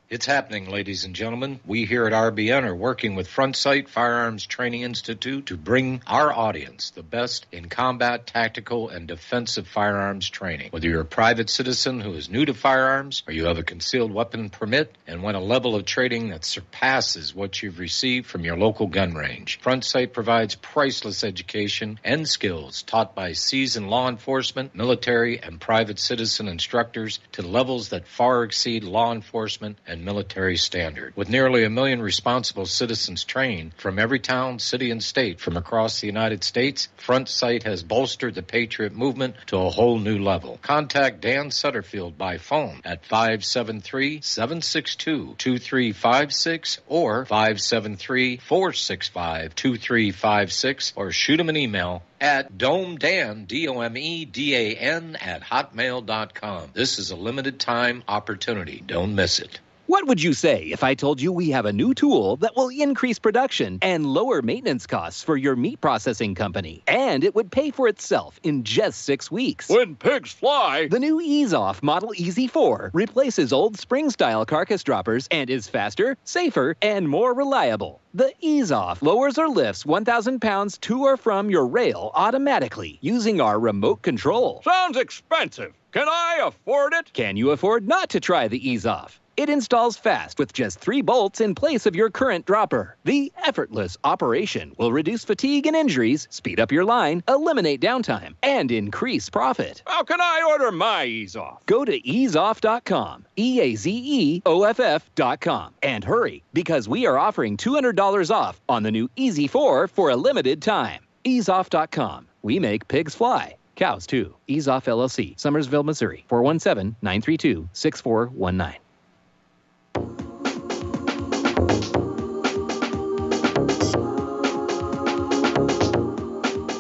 It's happening, ladies and gentlemen. We here at RBN are working with Front Sight Firearms Training Institute to bring our audience the best in combat, tactical, and defensive firearms training. Whether you're a private citizen who is new to firearms, or you have a concealed weapon permit and want a level of training that surpasses what you've received from your local gun range, Front Sight provides priceless education and skills taught by seasoned law enforcement, military, and private citizen instructors to levels that far exceed law enforcement and military standard. With nearly 1 million responsible citizens trained from every town, city, and state from across the United States, Front Sight has bolstered the Patriot movement to a whole new level. Contact Dan Sutterfield by phone at 573-762-2356 or 573-465-2356, or shoot him an email at domedan, DOMEDAN, @hotmail.com. This is a limited time opportunity. Don't miss it. What would you say if I told you we have a new tool that will increase production and lower maintenance costs for your meat processing company? And it would pay for itself in just 6 weeks. When pigs fly! The new Ease Off Model Easy 4 replaces old spring-style carcass droppers and is faster, safer, and more reliable. The Ease Off lowers or lifts 1,000 pounds to or from your rail automatically using our remote control. Sounds expensive. Can I afford it? Can you afford not to try the Ease Off? It installs fast with just 3 bolts in place of your current dropper. The effortless operation will reduce fatigue and injuries, speed up your line, eliminate downtime, and increase profit. How can I order my Ease Off? Go to easeoff.com, EAZEOFF.com, and hurry, because we are offering $200 off on the new Easy 4 for a limited time. Easeoff.com. We make pigs fly. Cows, too. Ease Off LLC, Summersville, Missouri. 417-932-6419.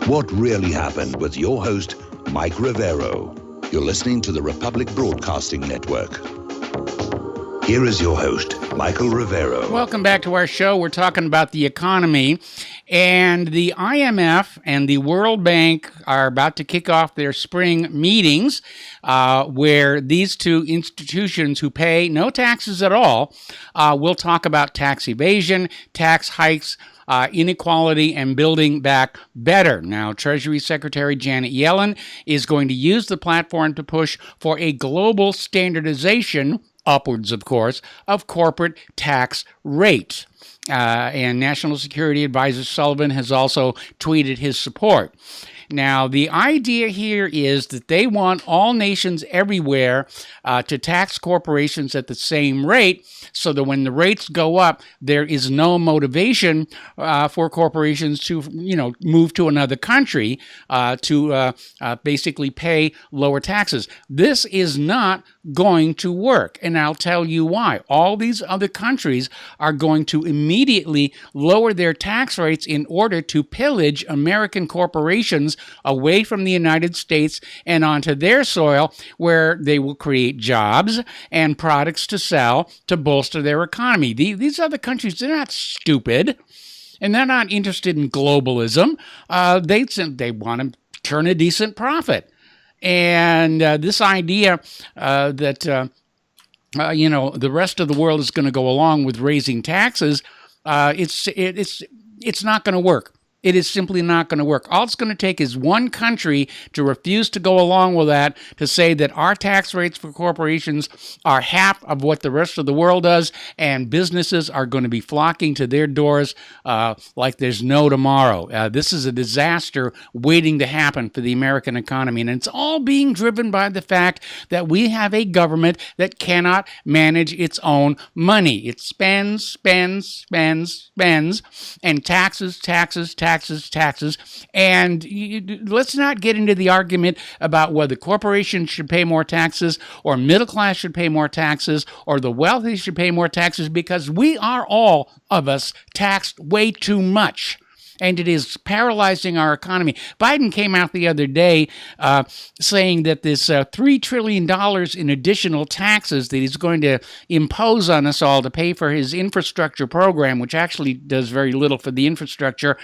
What really happened with your host, Mike Rivero. You're listening to the Republic Broadcasting Network. Here is your host, Michael Rivero. Welcome back to our show. We're talking about the economy, and the IMF and the World Bank are about to kick off their spring meetings, where these two institutions who pay no taxes at all will talk about tax evasion, tax hikes, inequality, and building back better. Now, Treasury Secretary Janet Yellen is going to use the platform to push for a global standardization, upwards, of course, of corporate tax rates. And National Security Advisor Sullivan has also tweeted his support. Now, the idea here is that they want all nations everywhere to tax corporations at the same rate, so that when the rates go up, there is no motivation for corporations to, move to another country to basically pay lower taxes. This is not going to work, and I'll tell you why. All these other countries are going to immediately lower their tax rates in order to pillage American corporations away from the United States and onto their soil, where they will create jobs and products to sell to bolster their economy. These other countries, they're not stupid, and they're not interested in globalism. They want to turn a decent profit. And this idea that the rest of the world is going to go along with raising taxes, it's not going to work. It is simply not going to work. All it's going to take is one country to refuse to go along with that, to say that our tax rates for corporations are half of what the rest of the world does, and businesses are going to be flocking to their doors like there's no tomorrow. This is a disaster waiting to happen for the American economy, and it's all being driven by the fact that we have a government that cannot manage its own money. It spends, and taxes. And let's not get into the argument about whether corporations should pay more taxes, or middle class should pay more taxes, or the wealthy should pay more taxes, because we are, all of us, taxed way too much. And it is paralyzing our economy. Biden came out the other day saying that this $3 trillion in additional taxes that he's going to impose on us all to pay for his infrastructure program, which actually does very little for the infrastructure,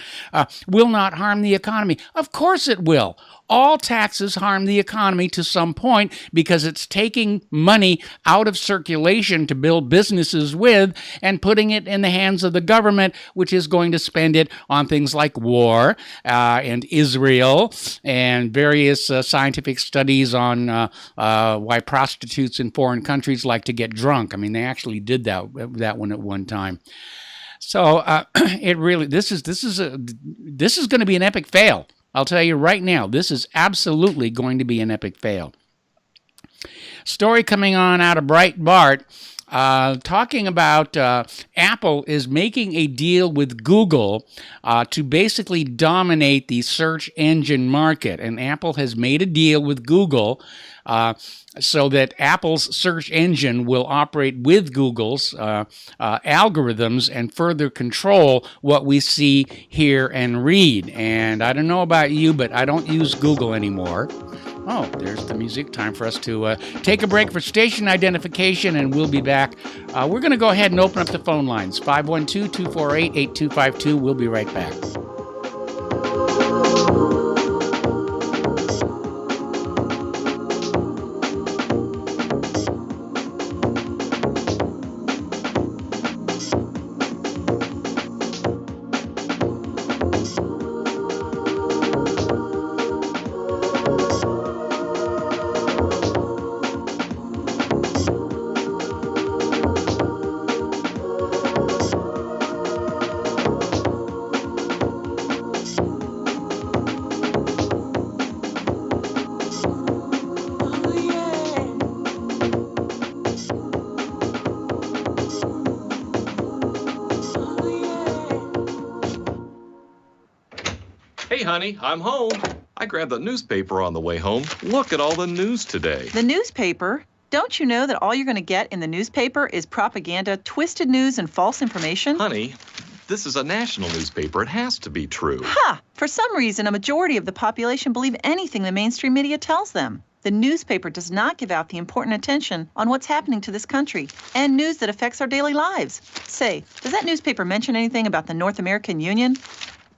will not harm the economy. Of course it will. All taxes harm the economy to some point, because it's taking money out of circulation to build businesses with and putting it in the hands of the government, which is going to spend it on things like war and Israel and various scientific studies on why prostitutes in foreign countries like to get drunk. I mean, they actually did that one at one time. So it really, this is going to be an epic fail. I'll tell you right now, this is absolutely going to be an epic fail. Story coming on out of Breitbart, talking about Apple is making a deal with Google to basically dominate the search engine market. And Apple has made a deal with Google so that Apple's search engine will operate with Google's algorithms and further control what we see, hear, and read. And I don't know about you, but I don't use Google anymore. Oh, there's the music. Time for us to take a break for station identification, and we'll be back. We're going to go ahead and open up the phone lines, 512-248-8252. We'll be right back. Hey, honey, I'm home. I grabbed the newspaper on the way home. Look at all the news today. The newspaper? Don't you know that all you're going to get in the newspaper is propaganda, twisted news, and false information? Honey, this is a national newspaper. It has to be true. Ha! For some reason, a majority of the population believe anything the mainstream media tells them. The newspaper does not give out the important attention on what's happening to this country and news that affects our daily lives. Say, does that newspaper mention anything about the North American Union?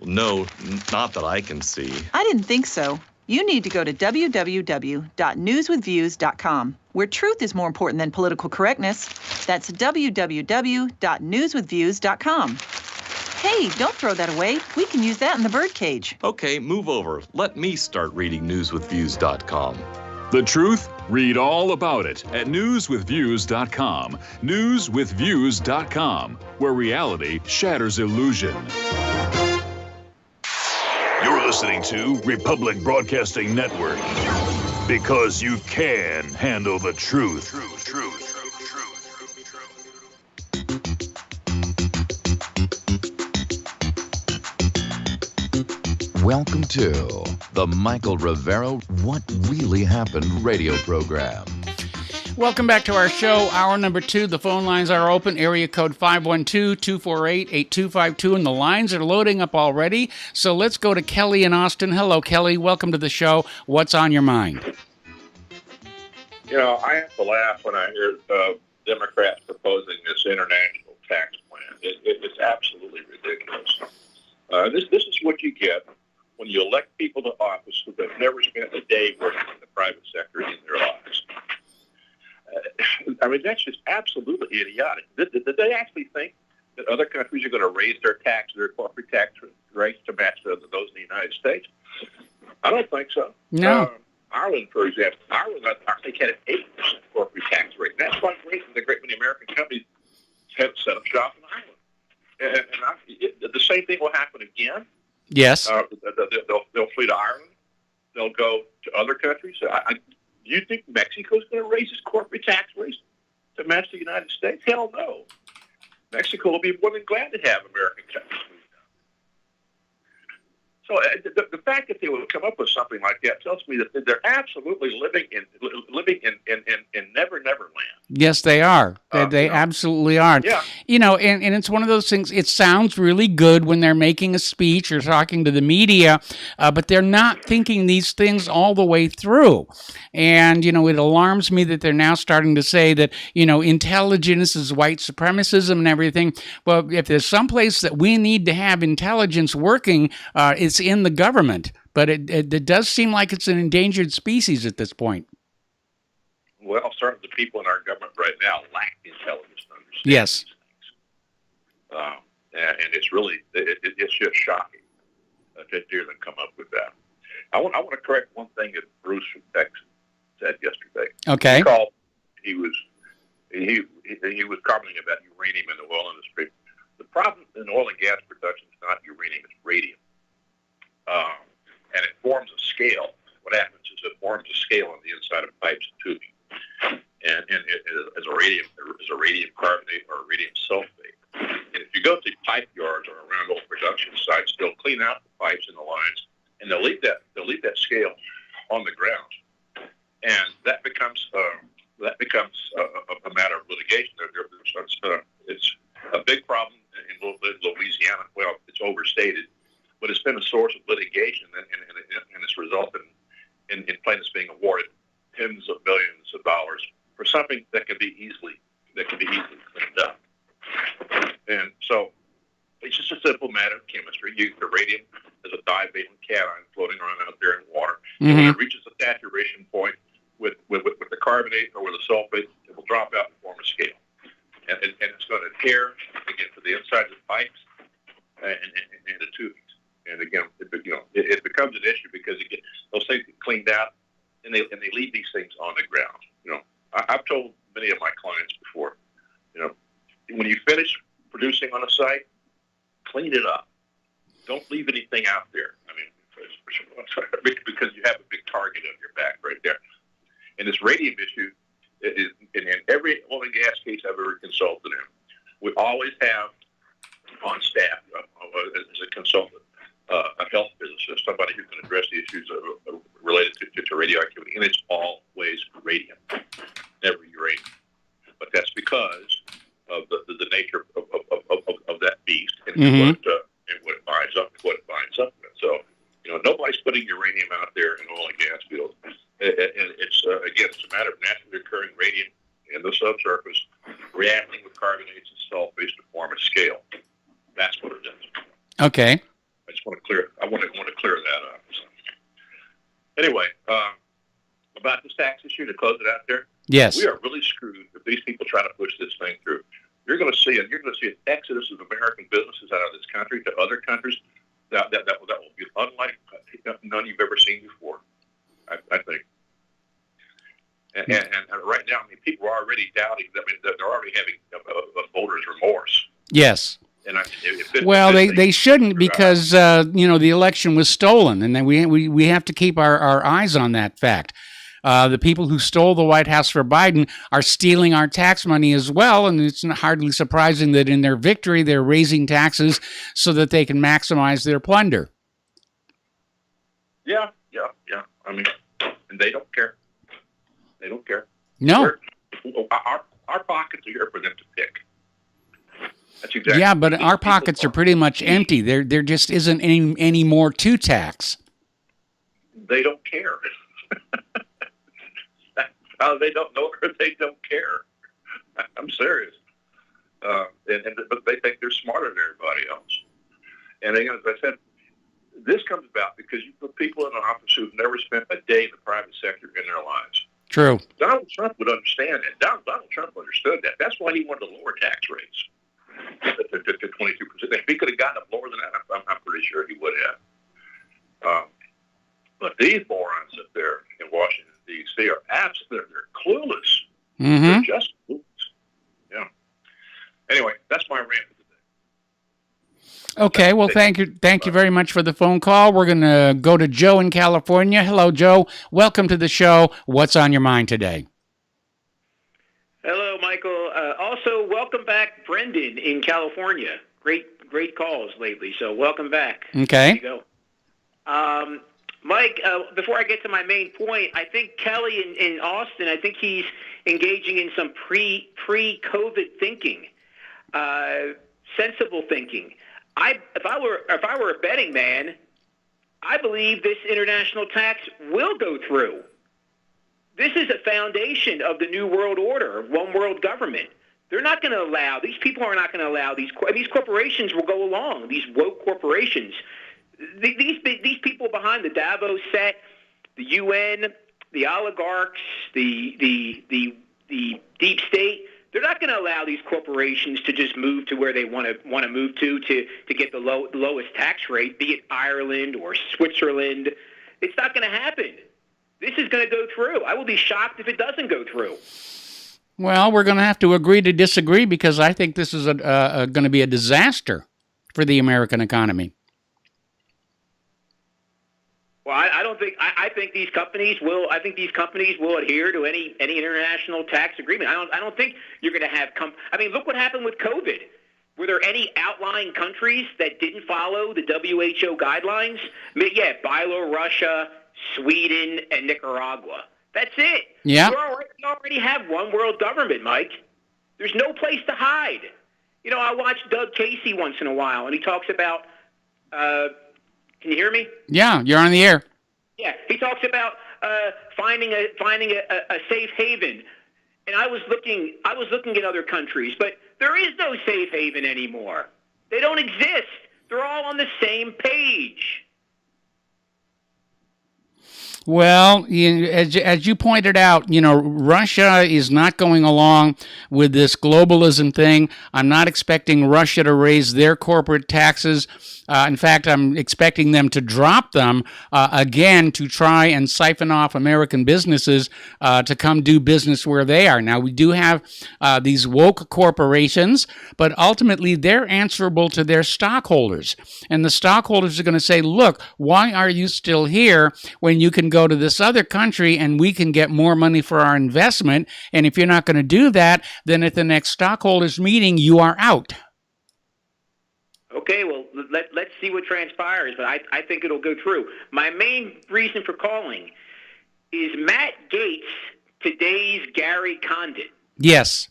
No, not that I can see. I didn't think so. You need to go to www.newswithviews.com, where truth is more important than political correctness. That's www.newswithviews.com. Hey, don't throw that away. We can use that in the birdcage. Okay, move over. Let me start reading newswithviews.com. The truth? Read all about it at newswithviews.com. Newswithviews.com, where reality shatters illusion. You're listening to Republic Broadcasting Network, because you can handle the truth. Welcome to the Michael Rivero What Really Happened radio program. Welcome back to our show, hour number 2. The phone lines are open, area code 512-248-8252, and the lines are loading up already. So let's go to Kelly in Austin. Hello, Kelly. Welcome to the show. What's on your mind? You know, I have to laugh when I hear Democrats proposing this international tax plan. It's absolutely ridiculous. This is what you get when you elect people to office who have never spent a day working in the private sector in their lives. I mean, that's just absolutely idiotic. Did they actually think that other countries are going to raise their corporate tax rates to match those in the United States? I don't think so. No. Ireland, for example, I think had an 8% corporate tax rate. That's why great many American companies had set up shop in Ireland. And the same thing will happen again. Yes. They'll flee to Ireland. They'll go to other countries. Do you think Mexico's going to raise its corporate tax rates to match the United States? Hell no. Mexico will be more than glad to have American companies. So the fact that they would come up with something like that tells me that they're absolutely living in never land. Yes, they are. They absolutely are. Yeah. You know, and it's one of those things, it sounds really good when they're making a speech or talking to the media, but they're not thinking these things all the way through. And, you know, it alarms me that they're now starting to say that, you know, intelligence is white supremacism and everything. Well, if there's some place that we need to have intelligence working, it's in the government. But it does seem like it's an endangered species at this point. Well, certainly the people in our government right now lack the intelligence to understand yes. these things. And it's really, it's just shocking to hear them come up with that. I want to correct one thing that Bruce from Texas said yesterday. Okay. He was commenting about uranium in the oil industry. The problem in oil and gas production is not uranium, it's radium. And it forms a scale. What happens is it forms a scale on the inside of pipes and tubing. And it is a radium carbonate or a radium sulfate. And if you go to pipe yards or around old production sites, they'll clean out the pipes and the lines, and they'll leave that scale on the ground. And that becomes a matter of litigation. It's a big problem in Louisiana. Well, it's overstated, but it's been a source of litigation, and it's resulted in plaintiffs being millions of dollars for something that can be easily cleaned up. And so it's just a simple matter of chemistry. The radium is a divalent cation floating around out there in water. And when it reaches a saturation point with the carbonate or with the sulfate, it will drop out and form a scale. And it's going to adhere again to the inside of the pipes and the tubings. And again, it becomes an issue because those things get cleaned out and they leave these things on the ground. I've told many of my clients before, when you finish producing on a site, clean it up. Don't leave anything out there. I mean, because you have a big target on your back right there. And this radium issue is in every oil and gas case I've ever consulted in. We always have on staff as a consultant a health physicist, somebody who can address the issues related to radioactivity, and it's always radium, never uranium. But that's because of the nature of that beast and what it binds up with. So, nobody's putting uranium out there in oil and gas fields. It's again, it's a matter of naturally occurring radium in the subsurface reacting with carbonates and sulfates to form a scale. That's what it does. Okay. I just want to clear. I want to clear that up. So. Anyway, about this tax issue, to close it out there. Yes. We are really screwed if these people try to push this thing through. You're going to see an exodus of American businesses out of this country to other countries that will be unlike none you've ever seen before. I think. And right now, people are already doubting. I mean, they're already having a voter's remorse. Yes. And they shouldn't because the election was stolen, and then we have to keep our eyes on that fact. The people who stole the White House for Biden are stealing our tax money as well, and it's hardly surprising that in their victory they're raising taxes so that they can maximize their plunder. Yeah. I mean, and they don't care. They don't care. No. Our pockets are here for them to pick. That's exactly. Yeah, but our pockets are pretty much empty. There just isn't any more to tax. They don't care. They don't know or they don't care. I'm serious. But they think they're smarter than everybody else. And again, as I said, this comes about because you put people in an office who've never spent a day in the private sector in their lives. True. Donald Trump would understand that. Donald Trump understood that. That's why he wanted to lower tax rates to 22%. If he could have gotten up lower than that, I'm pretty sure he would have. But these morons up there in Washington, D.C. are absolutely, they're clueless. They're just clueless. Yeah. Anyway, that's my rant for today. Okay, well, thank you very much for the phone call. We're going to go to Joe in California. Hello, Joe. Welcome to the show. What's on your mind today? Hello, Michael. Also, welcome back, Brendan in California. Great calls lately, so welcome back. Okay. There you go. Mike, before I get to my main point, I think Kelly in Austin, I think he's engaging in some pre-COVID thinking, sensible thinking. If I were a betting man, I believe this international tax will go through. This is a foundation of the New World Order, one world government. They're not going to allow, these people are not going to allow, these corporations will go along, these woke corporations. These people behind the Davos set, the UN, the oligarchs, the deep state, they're not going to allow these corporations to just move to where they want to move to get the lowest tax rate, be it Ireland or Switzerland. It's not going to happen. This is going to go through. I will be shocked if it doesn't go through. Well, we're going to have to agree to disagree because I think this is going to be a disaster for the American economy. Well, I don't think. I think these companies will. I think these companies will adhere to any international tax agreement. I don't think you're going to have. I mean, look what happened with COVID. Were there any outlying countries that didn't follow the WHO guidelines? I mean, yeah, Belarus, Sweden, and Nicaragua. That's it. Yeah. You already have one world government, Mike. There's no place to hide. I watch Doug Casey once in a while, and he talks about. Can you hear me? Yeah, you're on the air. Yeah, he talks about finding a safe haven. And I was looking at other countries, but there is no safe haven anymore. They don't exist. They're all on the same page. Well, as you pointed out, Russia is not going along with this globalism thing. I'm not expecting Russia to raise their corporate taxes. In fact, I'm expecting them to drop them again to try and siphon off American businesses to come do business where they are. Now, we do have these woke corporations, but ultimately they're answerable to their stockholders. And the stockholders are going to say, look, why are you still here when you can go to this other country and we can get more money for our investment? And if you're not going to do that, then at the next stockholders meeting, you are out. Okay, well, let's see what transpires, but I think it'll go through. My main reason for calling is Matt Gaetz today's Gary Condit. Yes.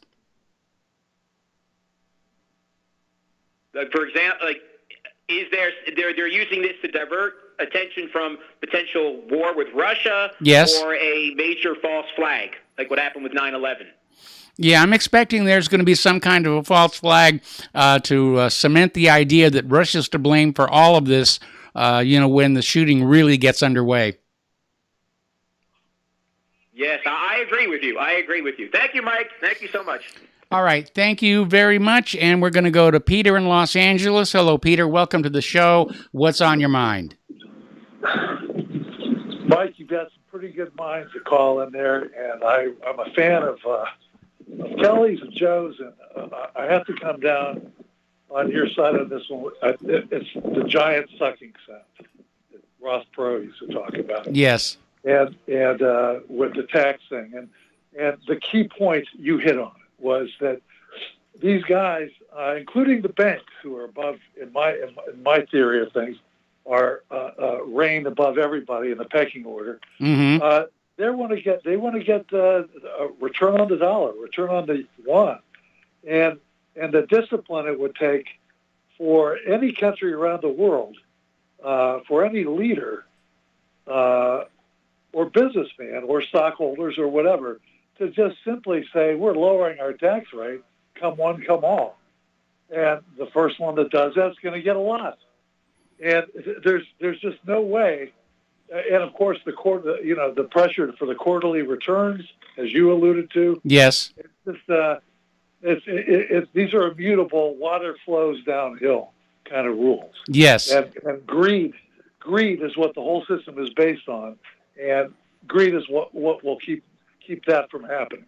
Like, for example, is they're using this to divert attention from potential war with Russia, yes, or a major false flag, like what happened with 9/11? Yeah, I'm expecting there's going to be some kind of a false flag to cement the idea that Russia's to blame for all of this, when the shooting really gets underway. Yes, I agree with you. Thank you, Mike. Thank you so much. All right, thank you very much. And we're going to go to Peter in Los Angeles. Hello, Peter. Welcome to the show. What's on your mind? Mike, you've got some pretty good minds to call in there, and I'm a fan of Kelly's and Joe's, and I have to come down on your side of this one. It's the giant sucking sound that Ross Perot used to talk about. Yes. And with the tax thing. And the key point you hit on was that these guys, including the banks, who are above, in my theory of things, are reigned above everybody in the pecking order. Mm-hmm. They want to get a return on the dollar, return on the yuan, and the discipline it would take for any country around the world, for any leader or businessman or stockholders or whatever, to just simply say, we're lowering our tax rate, come one, come all. And the first one that does that's going to get a lot. And there's just no way. And of course, the pressure for the quarterly returns, as you alluded to. Yes. It's just these are immutable, water flows downhill kind of rules. Yes. And greed is what the whole system is based on, and greed is what will keep that from happening.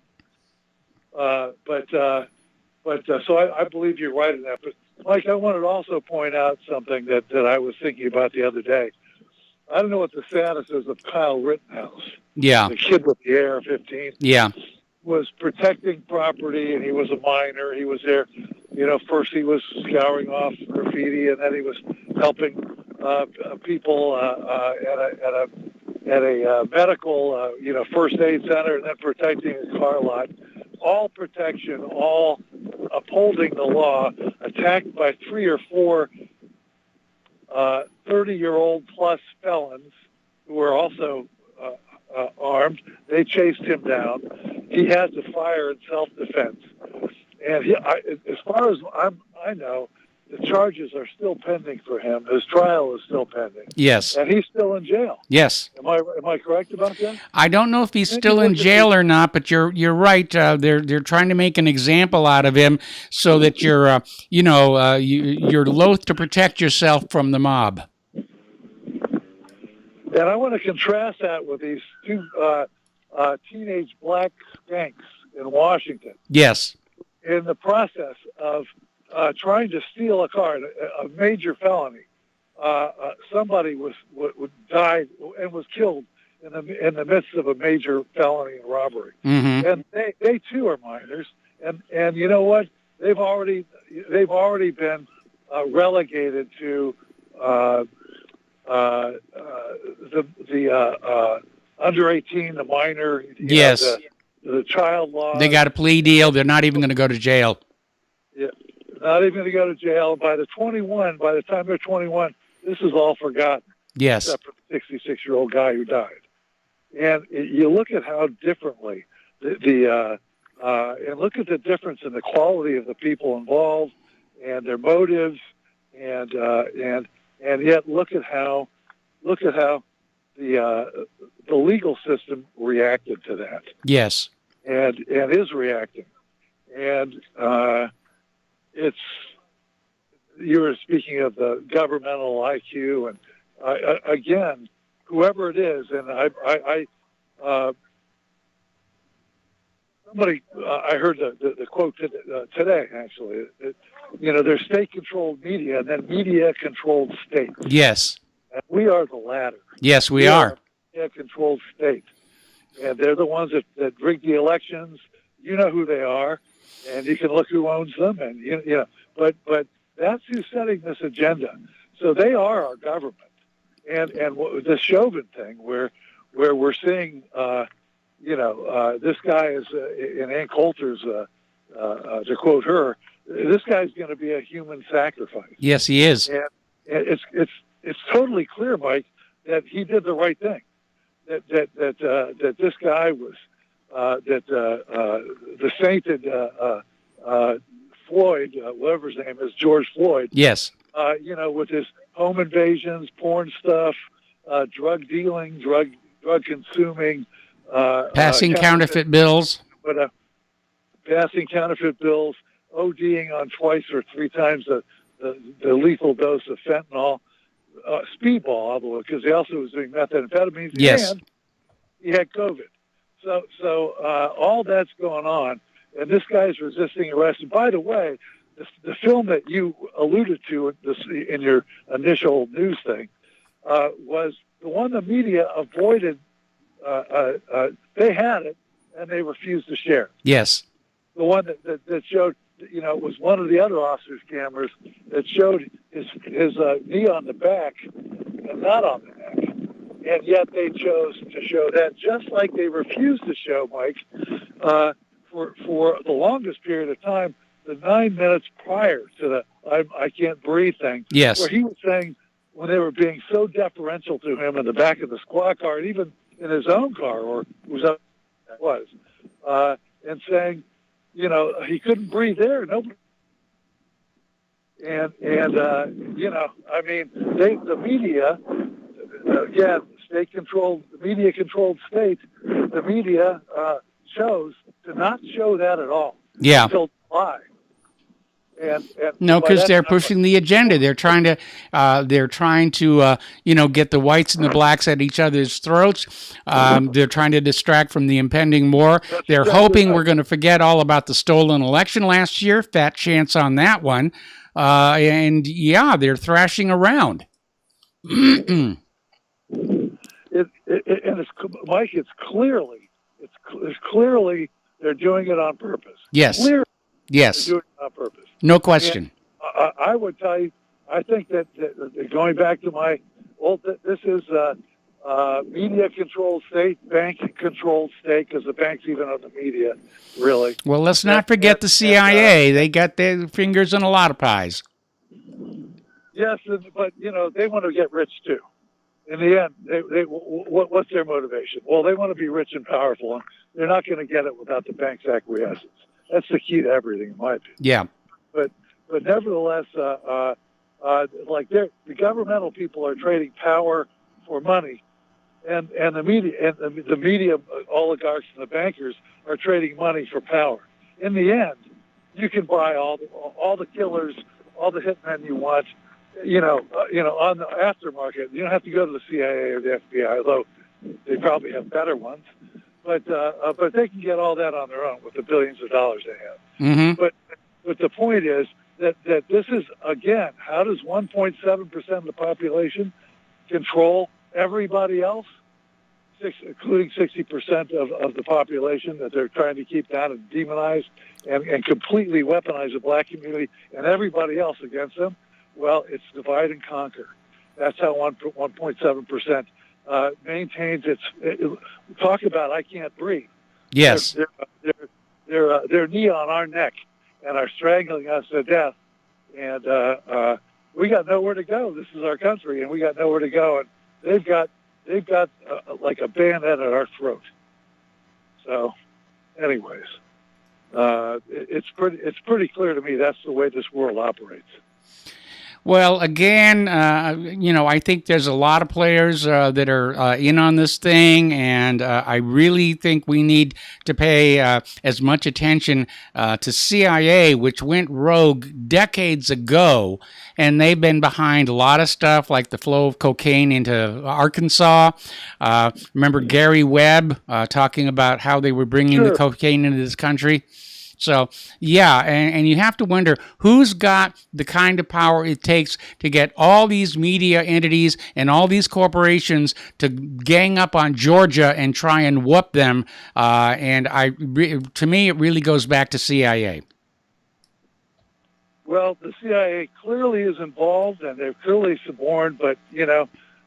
So I believe you're right in that. But Mike, I wanted to also point out something that I was thinking about the other day. I don't know what the status is of Kyle Rittenhouse. Yeah. The kid with the AR-15. Yeah. Was protecting property, and he was a minor. He was there. First he was scouring off graffiti, and then he was helping people at a medical, first aid center, and then protecting a car lot. All protection, all upholding the law, attacked by 3 or 4 30-year-old plus felons who were also armed. They chased him down. He had to fire in self-defense. And as far as I know, the charges are still pending for him. His trial is still pending. Yes. And he's still in jail. Yes. Am I correct about that? I don't know if he's still in jail or not, but you're right. They're trying to make an example out of him so that you're loath to protect yourself from the mob. And I want to contrast that with these 2 teenage black skanks in Washington. Yes. In the process of trying to steal a car, a major felony, somebody died and was killed in the midst of a major felony and robbery. Mm-hmm. And they too are minors. And you know what? They've already been relegated to the under 18, the minor. Yes. The child law. They got a plea deal. They're not even going to go to jail. Yeah, not even going to go to jail. By the time they're 21, this is all forgotten. Yes. Except for the 66-year-old guy who died. And you look at how differently and look at the difference in the quality of the people involved and their motives, and yet look at how the legal system reacted to that. Yes. And is reacting. And it's, you were speaking of the governmental IQ, and again, whoever it is, and I heard the quote today, actually. There's state-controlled media and then media-controlled state. Yes. And we are the latter. Yes, we are. Media-controlled state. And they're the ones that rig the elections. You know who they are, and you can look who owns them, and But that's who's setting this agenda. So they are our government. And the Chauvin thing, where we're seeing, this guy is in Ann Coulter's, to quote her, this guy's going to be a human sacrifice. Yes, he is. And it's totally clear, Mike, that he did the right thing. That this guy was the sainted Floyd, whatever his name is, George Floyd. Yes. With his home invasions, porn stuff, drug dealing, drug consuming, passing counterfeit bills. Passing counterfeit bills, ODing on twice or three times the lethal dose of fentanyl, speedball, because he also was doing methamphetamines. Yes. And he had COVID. So all that's going on, and this guy's resisting arrest. And by the way, the film that you alluded to in your initial news thing was the one the media avoided. They had it, and they refused to share it. Yes. The one that showed, it was one of the other officers' cameras that showed his knee on the back and not on the neck. And yet they chose to show that, just like they refused to show, Mike, for the longest period of time, the 9 minutes prior to the I can't breathe thing. Yes. Where he was saying, when they were being so deferential to him in the back of the squad car, and even in his own car, or whoever that was, and saying, he couldn't breathe there. Nobody. And the media, again, state-controlled, media-controlled state, the media chose to not show that at all. Yeah. Until July. No, because they're pushing the agenda. They're trying to get the whites and the blacks at each other's throats. They're trying to distract from the impending war. They're hoping we're going to forget all about the stolen election last year. Fat chance on that one. They're thrashing around. Mike, it's clearly they're doing it on purpose. Yes. Clearly, yes. They're doing it on purpose. No question. And I would tell you, I think that going back to this is media-controlled state, bank-controlled state, because the banks even own the media, really. Well, let's not forget the CIA. They got their fingers in a lot of pies. Yes, but, they want to get rich, too. In the end, what's their motivation? Well, they want to be rich and powerful, and they're not going to get it without the bank's acquiescence. That's the key to everything, in my opinion. Yeah. But nevertheless, the governmental people are trading power for money, and the media oligarchs and the bankers are trading money for power. In the end, you can buy all the killers, all the hitmen you want, on the aftermarket. You don't have to go to the CIA or the FBI, although they probably have better ones. But they can get all that on their own with the billions of dollars they have. Mm-hmm. But the point is that this is, again, how does 1.7% of the population control everybody else, including 60% of the population that they're trying to keep down and demonize and completely weaponize the black community and everybody else against them? Well, it's divide and conquer. That's how 1.7% maintains its. Talk about I can't breathe. Yes. Their knee on our neck and are strangling us to death. And we got nowhere to go. This is our country, and we got nowhere to go. And they've got they've got like a bayonet at our throat. So, anyways, it's pretty clear to me that's the way this world operates. Well, again, I think there's a lot of players that are in on this thing, and I really think we need to pay as much attention to CIA, which went rogue decades ago, and they've been behind a lot of stuff like the flow of cocaine into Arkansas. Remember Gary Webb talking about how they were bringing the cocaine into this country? So, yeah, and you have to wonder who's got the kind of power it takes to get all these media entities and all these corporations to gang up on Georgia and try and whoop them. To me, it really goes back to CIA. Well, the CIA clearly is involved, and they're clearly suborned. But,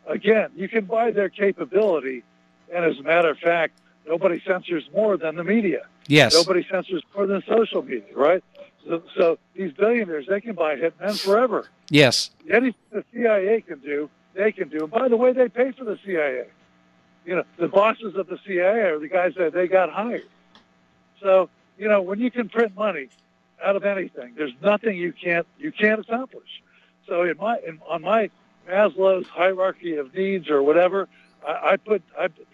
again, you can buy their capability, and as a matter of fact, nobody censors more than the media. Yes. Nobody censors more than social media, right? So these billionaires, they can buy hitmen forever. Yes. Anything the CIA can do, they can do. And by the way, they pay for the CIA. The bosses of the CIA are the guys that they got hired. So, when you can print money out of anything, there's nothing you can't accomplish. So on my Maslow's hierarchy of needs or whatever, I put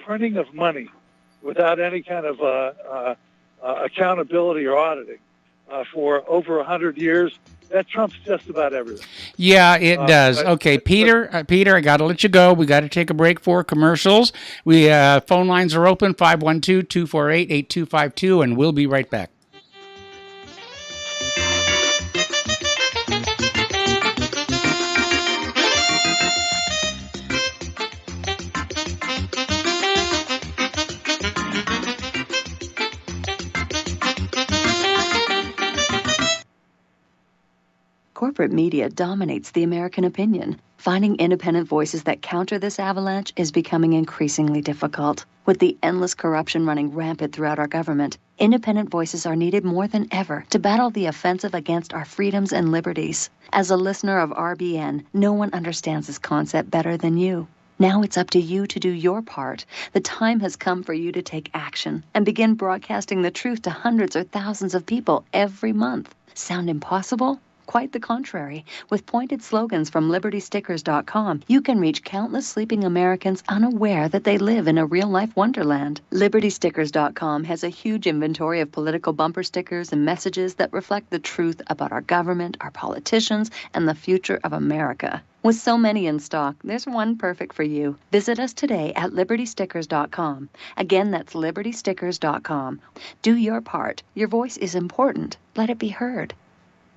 printing of money without any kind of accountability or auditing for over 100 years. That trumps just about everything. Yeah, it does. Okay, Peter, I got to let you go. We got to take a break for commercials. Phone lines are open, 512-248-8252, and we'll be right back. Corporate media dominates the American opinion. Finding independent voices that counter this avalanche is becoming increasingly difficult. With the endless corruption running rampant throughout our government, independent voices are needed more than ever to battle the offensive against our freedoms and liberties. As a listener of RBN, no one understands this concept better than you. Now it's up to you to do your part. The time has come for you to take action and begin broadcasting the truth to hundreds or thousands of people every month. Sound impossible? Quite the contrary. With pointed slogans from LibertyStickers.com, you can reach countless sleeping Americans unaware that they live in a real-life wonderland. LibertyStickers.com has a huge inventory of political bumper stickers and messages that reflect the truth about our government, our politicians, and the future of America. With so many in stock, there's one perfect for you. Visit us today at LibertyStickers.com. Again, that's LibertyStickers.com. Do your part. Your voice is important. Let it be heard.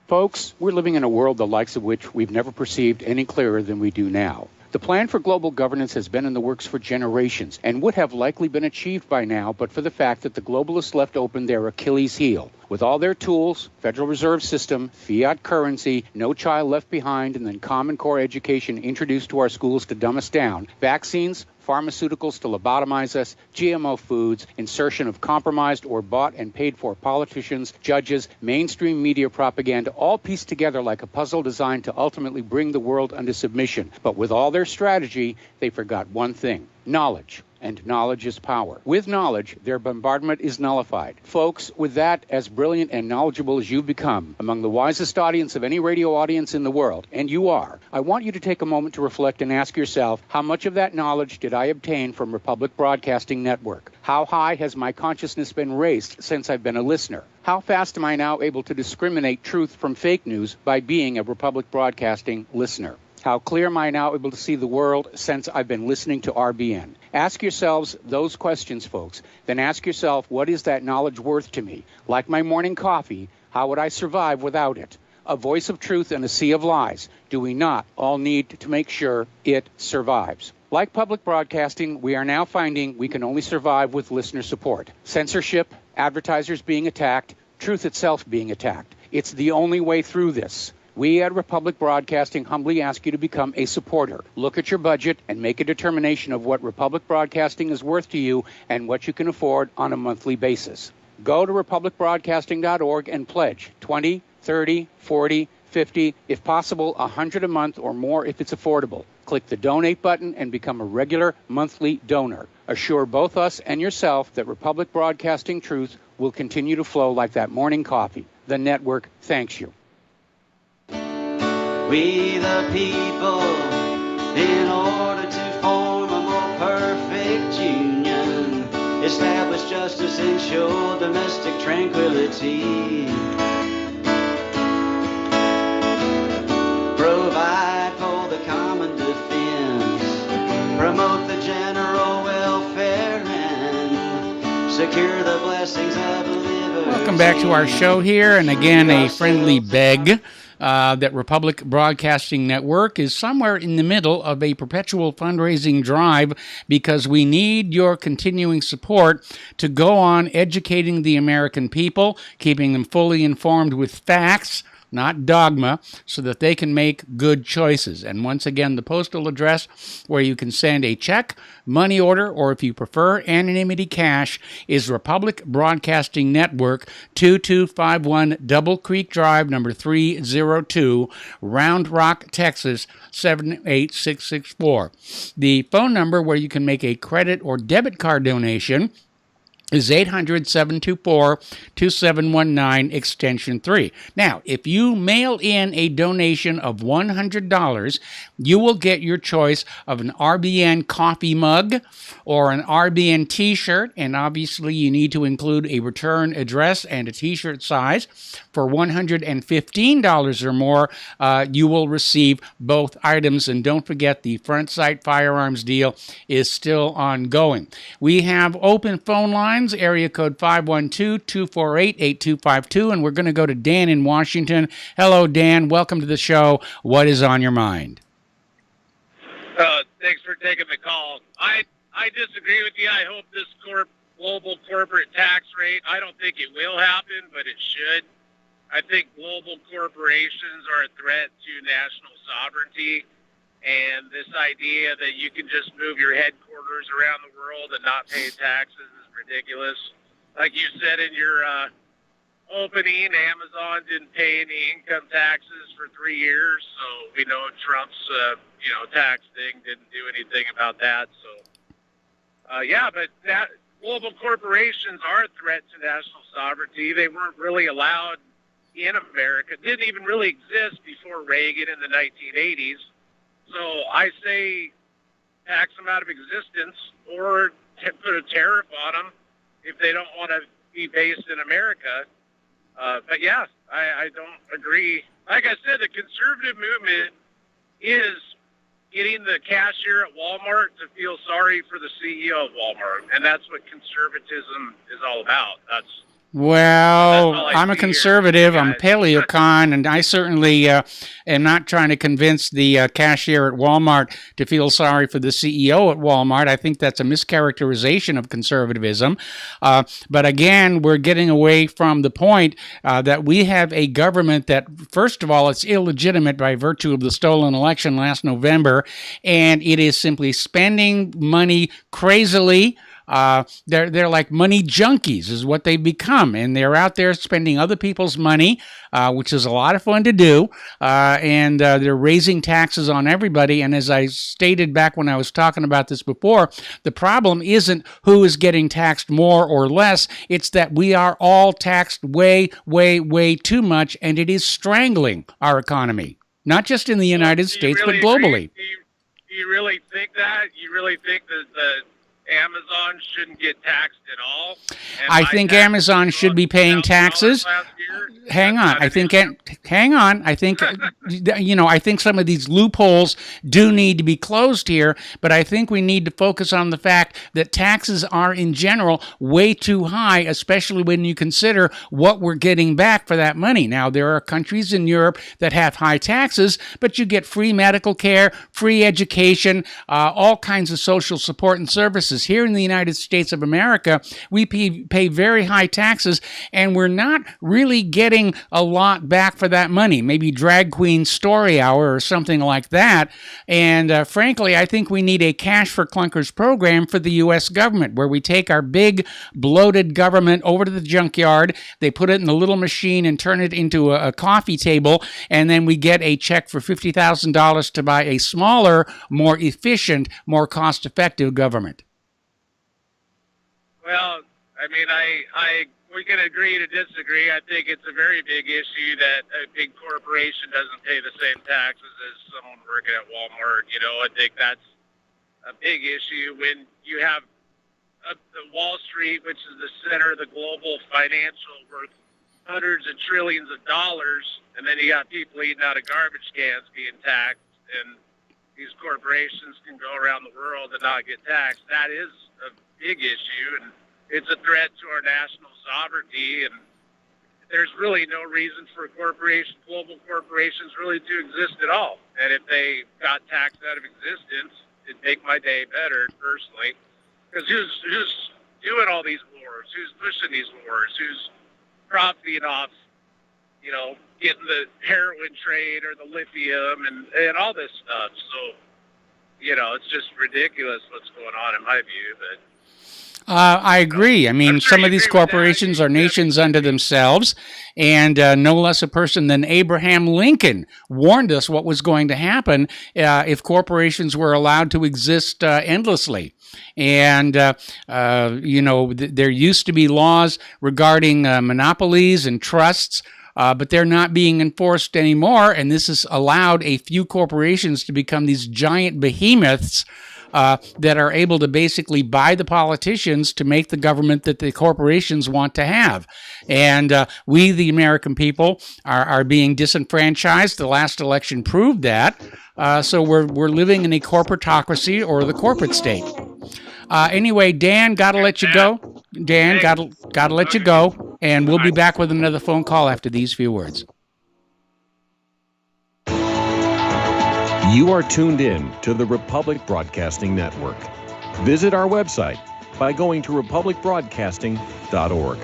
Folks, we're living in a world the likes of which we've never perceived any clearer than we do now. The plan for global governance has been in the works for generations and would have likely been achieved by now but for the fact that the globalists left open their Achilles heel. With all their tools, Federal Reserve System, fiat currency, no child left behind, and then Common Core education introduced to our schools to dumb us down, vaccines, pharmaceuticals to lobotomize us, GMO foods, insertion of compromised or bought and paid for politicians, judges, mainstream media propaganda, all pieced together like a puzzle designed to ultimately bring the world under submission. But with all their strategy, they forgot one thing: knowledge. And knowledge is power. With knowledge, their bombardment is nullified. Folks, with that, as brilliant and knowledgeable as you've become, among the wisest audience of any radio audience in the world, and you are, I want you to take a moment to reflect and ask yourself, how much of that knowledge did I obtain from Republic Broadcasting Network? How high has my consciousness been raised since I've been a listener? How fast am I now able to discriminate truth from fake news by being a Republic Broadcasting listener? How clear am I now able to see the world since I've been listening to RBN? Ask yourselves those questions, folks. Then ask yourself, what is that knowledge worth to me? Like my morning coffee, how would I survive without it? A voice of truth in a sea of lies. Do we not all need to make sure it survives? Like public broadcasting, we are now finding we can only survive with listener support. Censorship, advertisers being attacked, truth itself being attacked. It's the only way through this. We at Republic Broadcasting humbly ask you to become a supporter. Look at your budget and make a determination of what Republic Broadcasting is worth to you and what you can afford on a monthly basis. Go to republicbroadcasting.org and pledge $20, $30, $40, $50, if possible, $100 a month or more if it's affordable. Click the donate button and become a regular monthly donor. Assure both us and yourself that Republic Broadcasting Truth will continue to flow like that morning coffee. The network thanks you. We the people, in order to form a more perfect union, establish justice, ensure domestic tranquility, provide for the common defense, promote the general welfare, and secure the blessings of liberty. Welcome back to our show here, and again, a friendly beg that Republic Broadcasting Network is somewhere in the middle of a perpetual fundraising drive because we need your continuing support to go on educating the American people, keeping them fully informed with facts, not dogma, so that they can make good choices. And once again, the postal address where you can send a check, money order, or if you prefer, anonymity cash is Republic Broadcasting Network, 2251 Double Creek Drive, number 302, Round Rock, Texas, 78664. The phone number where you can make a credit or debit card donation is 800-724-2719, extension 3. Now, if you mail in a donation of $100, you will get your choice of an RBN coffee mug or an RBN t-shirt, and obviously you need to include a return address and a t-shirt size. For $115 or more, you will receive both items, and don't forget the front sight firearms deal is still ongoing. We have open phone lines, area code 512-248-8252, and we're going to go to Dan in Washington. Hello, Dan. Welcome to the show. What is on your mind? Thanks for taking the call. I disagree with you. I hope this global corporate tax rate, I don't think it will happen, but it should. I think global corporations are a threat to national sovereignty, and this idea that you can just move your headquarters around the world and not pay taxes is ridiculous. Like you said in your opening, Amazon didn't pay any income taxes for 3 years, so we know Trump's tax thing didn't do anything about that. So but that global corporations are a threat to national sovereignty. They weren't really allowed in America. Didn't even really exist before Reagan in the 1980s. So I say tax them out of existence or put a tariff on them if they don't want to be based in America. But yeah, I don't agree. Like I said, the conservative movement is getting the cashier at Walmart to feel sorry for the CEO of Walmart, and that's what conservatism is all about. Well, I'm a conservative. I'm paleocon, and I certainly am not trying to convince the cashier at Walmart to feel sorry for the CEO at Walmart. I think that's a mischaracterization of conservatism. But again, we're getting away from the point that we have a government that, first of all, it's illegitimate by virtue of the stolen election last November, and it is simply spending money crazily. They're like money junkies is what they've become, and they're out there spending other people's money, which is a lot of fun to do, and they're raising taxes on everybody. And as I stated back when I was talking about this before, the problem isn't who is getting taxed more or less. It's that we are all taxed way, way, way too much, and it is strangling our economy, not just in the United States, but globally. Do you really think that? You really think that Amazon shouldn't get taxed at all? I think Amazon should be paying taxes. Hang on. I think I think some of these loopholes do need to be closed here, but I think we need to focus on the fact that taxes are in general way too high, especially when you consider what we're getting back for that money. Now, there are countries in Europe that have high taxes, but you get free medical care, free education, all kinds of social support and services. Here in the United States of America, we pay very high taxes, and we're not really getting getting a lot back for that money, maybe Drag Queen Story Hour or something like that. And frankly, I think we need a Cash for Clunkers program for the U.S. government where we take our big bloated government over to the junkyard, they put it in the little machine and turn it into a coffee table, and then we get a check for $50,000 to buy a smaller, more efficient, more cost-effective government. Well, I mean, we can agree to disagree. I think it's a very big issue that a big corporation doesn't pay the same taxes as someone working at Walmart. You know, I think that's a big issue when you have the Wall Street, which is the center of the global financial worth hundreds of trillions of dollars, and then you got people eating out of garbage cans being taxed, and these corporations can go around the world and not get taxed. That is a big issue, and it's a threat to our national sovereignty, and there's really no reason for global corporations really to exist at all. And if they got taxed out of existence, it'd make my day better, personally. Because who's doing all these wars? Who's pushing these wars? Who's profiting off, you know, getting the heroin trade or the lithium and all this stuff? So, you know, it's just ridiculous what's going on in my view. But I agree. I mean, some of these corporations are nations unto themselves, and no less a person than Abraham Lincoln warned us what was going to happen if corporations were allowed to exist endlessly. And, you know, there used to be laws regarding monopolies and trusts, but they're not being enforced anymore, and this has allowed a few corporations to become these giant behemoths that are able to basically buy the politicians to make the government that the corporations want to have. And we, the American people, are being disenfranchised. The last election proved that. So we're living in a corporatocracy or the corporate state. Anyway, Dan, gotta let you go. Dan, gotta let you go. And we'll be back with another phone call after these few words. You are tuned in to the Republic Broadcasting Network. Visit our website by going to republicbroadcasting.org.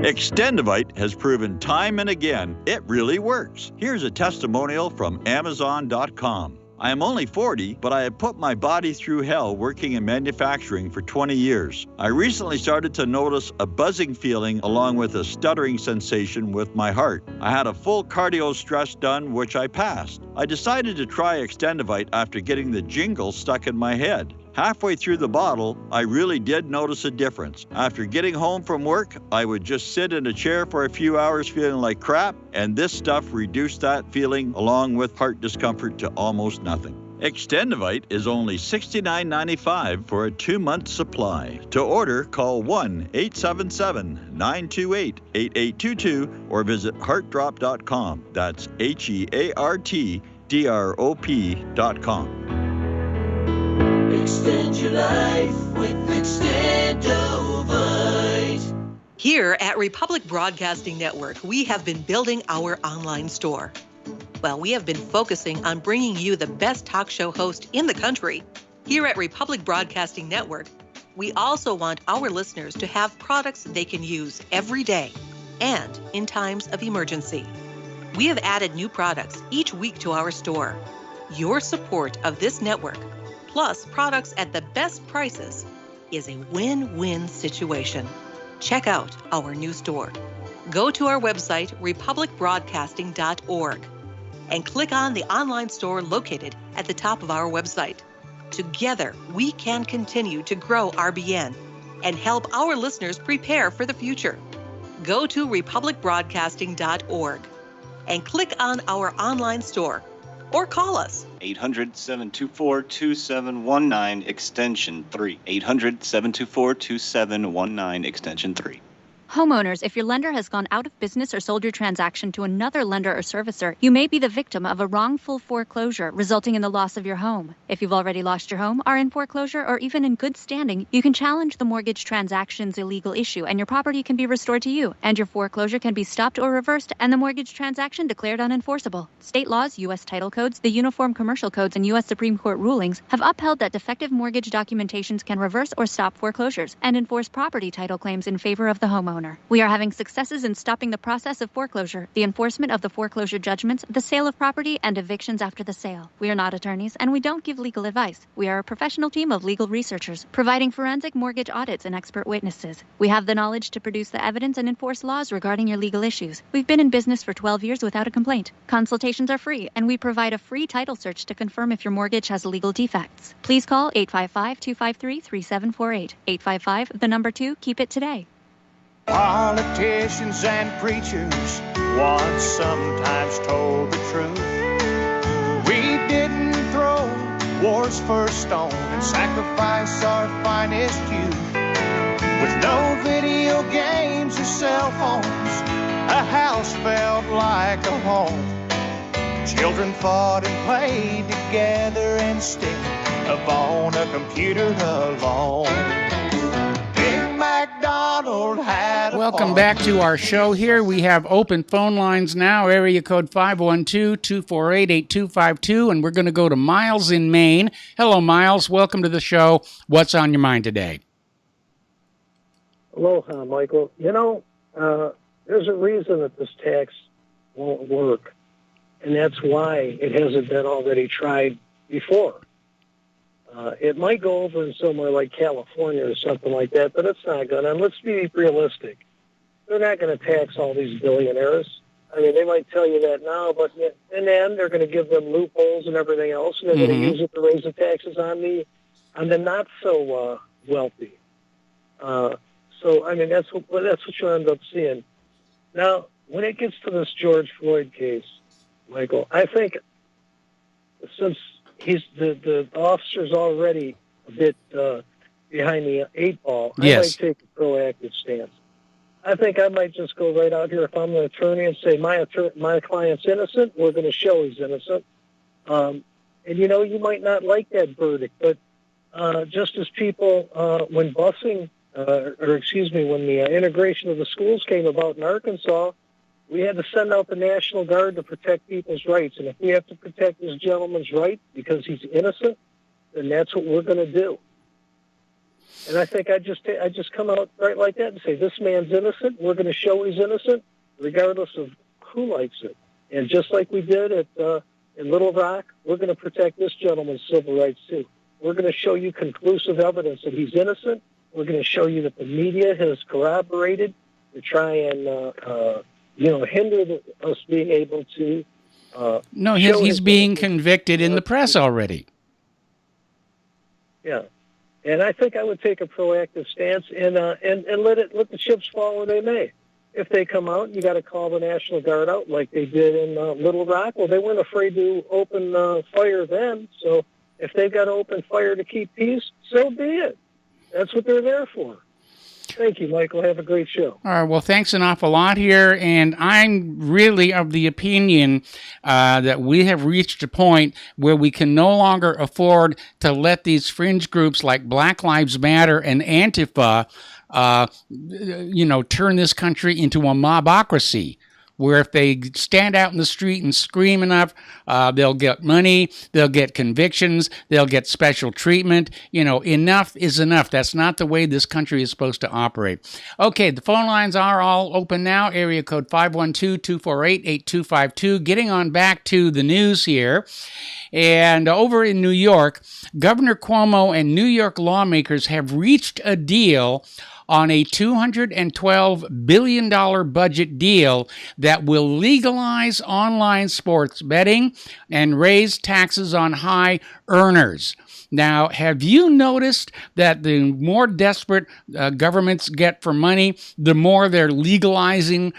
Extendivite has proven time and again it really works. Here's a testimonial from Amazon.com. I am only 40, but I have put my body through hell working in manufacturing for 20 years. I recently started to notice a buzzing feeling along with a stuttering sensation with my heart. I had a full cardio stress done, which I passed. I decided to try Extendivite after getting the jingle stuck in my head. Halfway through the bottle, I really did notice a difference. After getting home from work, I would just sit in a chair for a few hours feeling like crap, and this stuff reduced that feeling along with heart discomfort to almost nothing. Extendivite is only $69.95 for a 2-month supply. To order, call 1-877-928-8822 or visit heartdrop.com. That's HEARTDROP.com. Extend your life with Extendivite. Here at Republic Broadcasting Network, we have been building our online store. Well, we have been focusing on bringing you the best talk show host in the country. Here at Republic Broadcasting Network, we also want our listeners to have products they can use every day and in times of emergency. We have added new products each week to our store. Your support of this network, plus products at the best prices, is a win-win situation. Check out our new store. Go to our website, republicbroadcasting.org, and click on the online store located at the top of our website. Together, we can continue to grow RBN and help our listeners prepare for the future. Go to republicbroadcasting.org and click on our online store or call us. 800-724-2719, extension 3. 800-724-2719, extension 3. Homeowners, if your lender has gone out of business or sold your transaction to another lender or servicer, you may be the victim of a wrongful foreclosure, resulting in the loss of your home. If you've already lost your home, are in foreclosure, or even in good standing, you can challenge the mortgage transaction's illegal issue, and your property can be restored to you, and your foreclosure can be stopped or reversed, and the mortgage transaction declared unenforceable. State laws, U.S. title codes, the Uniform Commercial Codes, and U.S. Supreme Court rulings have upheld that defective mortgage documentations can reverse or stop foreclosures and enforce property title claims in favor of the homeowner. We are having successes in stopping the process of foreclosure, the enforcement of the foreclosure judgments, the sale of property, and evictions after the sale. We are not attorneys, and we don't give legal advice. We are a professional team of legal researchers, providing forensic mortgage audits and expert witnesses. We have the knowledge to produce the evidence and enforce laws regarding your legal issues. We've been in business for 12 years without a complaint. Consultations are free, and we provide a free title search to confirm if your mortgage has legal defects. Please call 855-253-3748. 855, keep it today. Politicians and preachers once sometimes told the truth. We didn't throw war's first stone and sacrifice our finest youth. With no video games or cell phones, a house felt like a home. Children fought and played together instead of on a computer alone. MacDonald had a Welcome back to our show here. We have open phone lines now, area code 512-248-8252, and we're going to go to Miles in Maine. Hello, Miles. Welcome to the show. What's on your mind today? Aloha, Michael. You know, there's a reason that this tax won't work, and that's why it hasn't been already tried before. It might go over in somewhere like California or something like that, but it's not going to. And let's be realistic. They're not going to tax all these billionaires. I mean, they might tell you that now, but in the end, they're going to give them loopholes and everything else, and they're going to use it to raise the taxes on the not so wealthy. So, I mean, that's what you'll end up seeing. Now, when it gets to this George Floyd case, Michael, I think since the officer's already a bit behind the eight ball, I might take a proactive stance. I think I might just go right out here if I'm an attorney and say my client's innocent. We're going to show he's innocent. And you know, you might not like that verdict, but just as people when busing, when the integration of the schools came about in Arkansas, we had to send out the National Guard to protect people's rights. And if we have to protect this gentleman's right because he's innocent, then that's what we're going to do. And I think I just come out right like that and say, this man's innocent. We're going to show he's innocent, regardless of who likes it. And just like we did in Little Rock, we're going to protect this gentleman's civil rights too. We're going to show you conclusive evidence that he's innocent. We're going to show you that the media has corroborated to try and hinder us being able to. No, he's being convicted in the press already. Yeah, and I think I would take a proactive stance and let the chips fall where they may. If they come out, you got to call the National Guard out like they did in Little Rock. Well, they weren't afraid to open fire then. So if they've got to open fire to keep peace, so be it. That's what they're there for. Thank you, Michael. Have a great show. All right. Well, thanks an awful lot here. And I'm really of the opinion that we have reached a point where we can no longer afford to let these fringe groups like Black Lives Matter and Antifa, turn this country into a mobocracy, where if they stand out in the street and scream enough, they'll get money, they'll get convictions, they'll get special treatment. Enough is enough. That's not the way this country is supposed to operate. Okay, the phone lines are all open now. Area code 512-248-8252. Getting on back to the news here. And over in New York, Governor Cuomo and New York lawmakers have reached a deal on a $212 billion budget deal that will legalize online sports betting and raise taxes on high earners. Now, have you noticed that the more desperate governments get for money, the more they're legalizing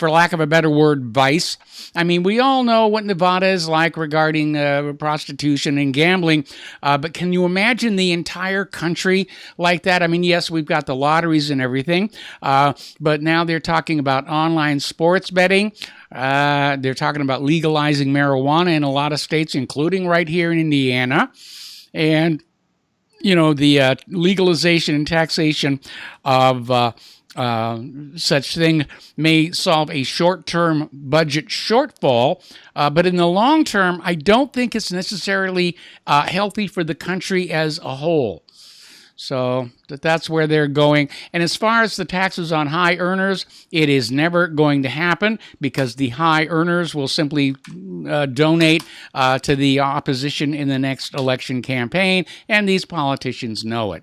for lack of a better word, vice. I mean, we all know what Nevada is like regarding prostitution and gambling, but can you imagine the entire country like that? I mean, yes, we've got the lotteries and everything, but now they're talking about online sports betting. They're talking about legalizing marijuana in a lot of states, including right here in Indiana. And, you know, the legalization and taxation of such thing may solve a short-term budget shortfall, but in the long term, I don't think it's necessarily healthy for the country as a whole. So that's where they're going. And as far as the taxes on high earners, it is never going to happen because the high earners will simply donate to the opposition in the next election campaign, and these politicians know it.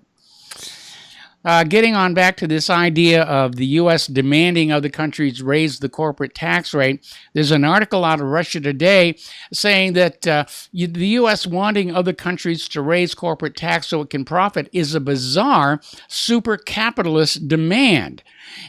Getting on back to this idea of the U.S. demanding other countries raise the corporate tax rate, there's an article out of Russia Today saying that the U.S. wanting other countries to raise corporate tax so it can profit is a bizarre super capitalist demand.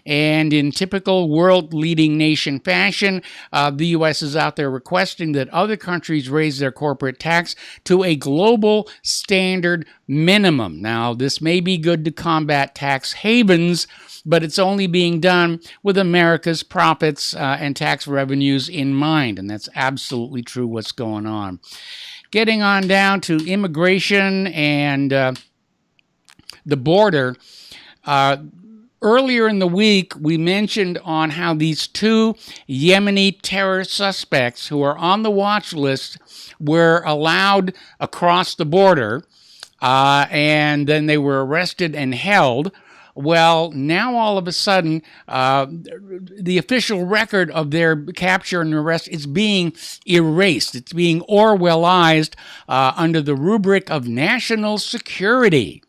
And in typical world-leading nation fashion, the U.S. is out there requesting that other countries raise their corporate tax to a global standard minimum. Now, this may be good to combat tax havens, but it's only being done with America's profits and tax revenues in mind, and that's absolutely true what's going on. Getting on down to immigration and the border, earlier in the week, we mentioned on how these two Yemeni terror suspects who are on the watch list were allowed across the border, and then they were arrested and held. Well, now all of a sudden, the official record of their capture and arrest is being erased. It's being Orwellized under the rubric of national security.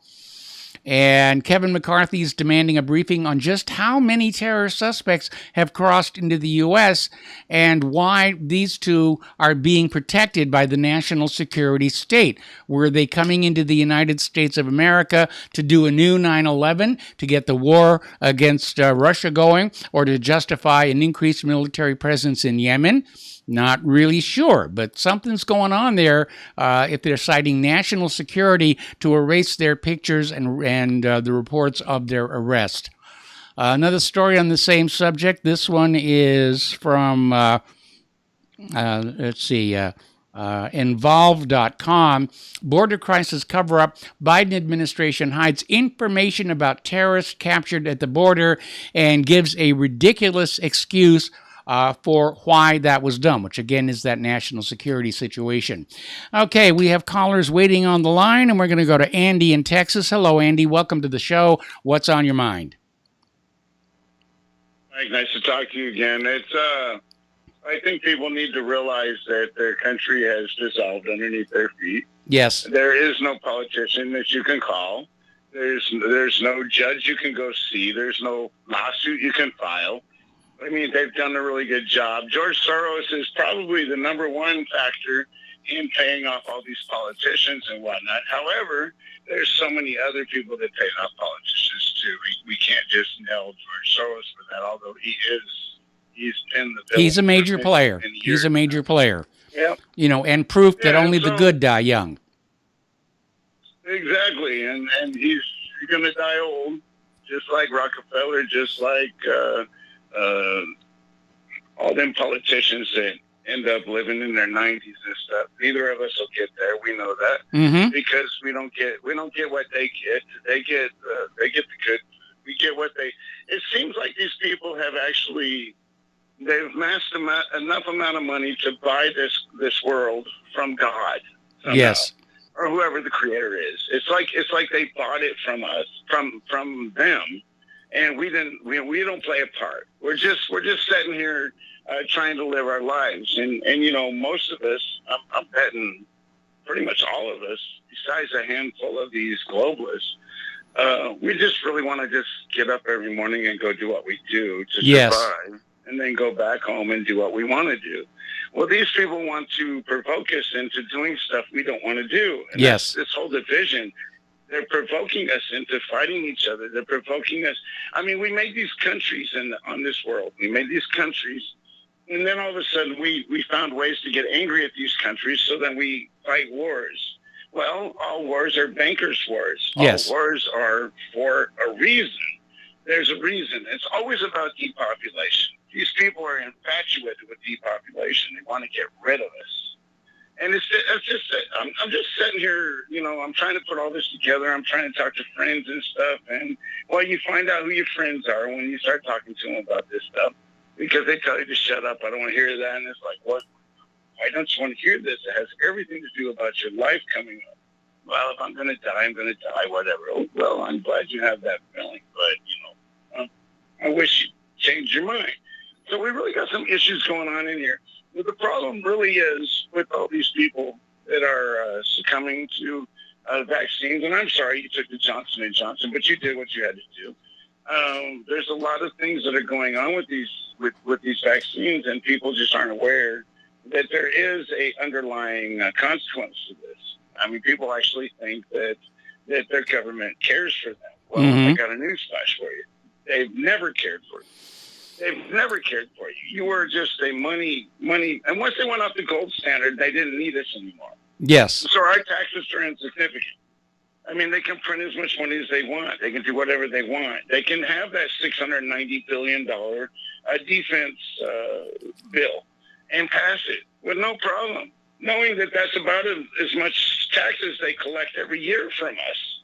And Kevin McCarthy is demanding a briefing on just how many terror suspects have crossed into the U.S. and why these two are being protected by the national security state. Were they coming into the United States of America to do a new 9/11, to get the war against Russia going, or to justify an increased military presence in Yemen? Not really sure, but something's going on there if they're citing national security to erase their pictures and the reports of their arrest. Another story on the same subject. This one is from, Involve.com. Border crisis cover-up. Biden administration hides information about terrorists captured at the border and gives a ridiculous excuse for why that was done, which again is that national security situation. Okay, we have callers waiting on the line, and we're going to go to Andy in Texas. Hello, Andy. Welcome to the show. What's on your mind? Mike, nice to talk to you again. I think people need to realize that their country has dissolved underneath their feet. Yes. There is no politician that you can call. There's no judge you can go see. There's no lawsuit you can file. I mean, they've done a really good job. George Soros is probably the number one factor in paying off all these politicians and whatnot. However, there's so many other people that pay off politicians too. We can't just nail George Soros for that, although he's been the He's a major player. He's a major player. Yeah. You know, and proof that only the good die young. Exactly, and he's going to die old, just like Rockefeller, just like all them politicians that end up living in their 90s and stuff. Neither of us will get there. We know that because we don't get what they get. They get the good. We get what they. It seems like these people have actually they've amassed enough amount of money to buy this world from God. Somehow, yes. Or whoever the creator is. It's like they bought it from us, from them. And we don't play a part. We're just sitting here trying to live our lives. And you know, most of us, I'm betting pretty much all of us, besides a handful of these globalists, we just really want to just get up every morning and go do what we do to survive, and then go back home and do what we want to do. Well, these people want to provoke us into doing stuff we don't want to do. And yes. This whole division. They're provoking us into fighting each other. They're provoking us. I mean, we made these countries on this world. We made these countries, and then all of a sudden we found ways to get angry at these countries, so then we fight wars. Well, all wars are bankers' wars. Yes. All wars are for a reason. There's a reason. It's always about depopulation. These people are infatuated with depopulation. They want to get rid of us. And it's just I'm just sitting here, I'm trying to put all this together. I'm trying to talk to friends and stuff. And, well, you find out who your friends are when you start talking to them about this stuff, because they tell you to shut up. I don't want to hear that. And it's like, what? Why don't you want to hear this? It has everything to do about your life coming up. Well, if I'm going to die, I'm going to die, whatever. Oh, well, I'm glad you have that feeling. But, I wish you'd change your mind. So we really got some issues going on in here. Well, the problem really is with all these people that are succumbing to vaccines, and I'm sorry you took the Johnson & Johnson, but you did what you had to do. There's a lot of things that are going on with these vaccines, and people just aren't aware that there is a underlying consequence to this. I mean, people actually think that their government cares for them. Well, I got a newsflash for you. They've never cared for you. They've never cared for you. You were just a money. And once they went off the gold standard, they didn't need us anymore. Yes. So our taxes are insignificant. I mean, they can print as much money as they want. They can do whatever they want. They can have that $690 billion defense bill and pass it with no problem, knowing that that's about as much taxes they collect every year from us.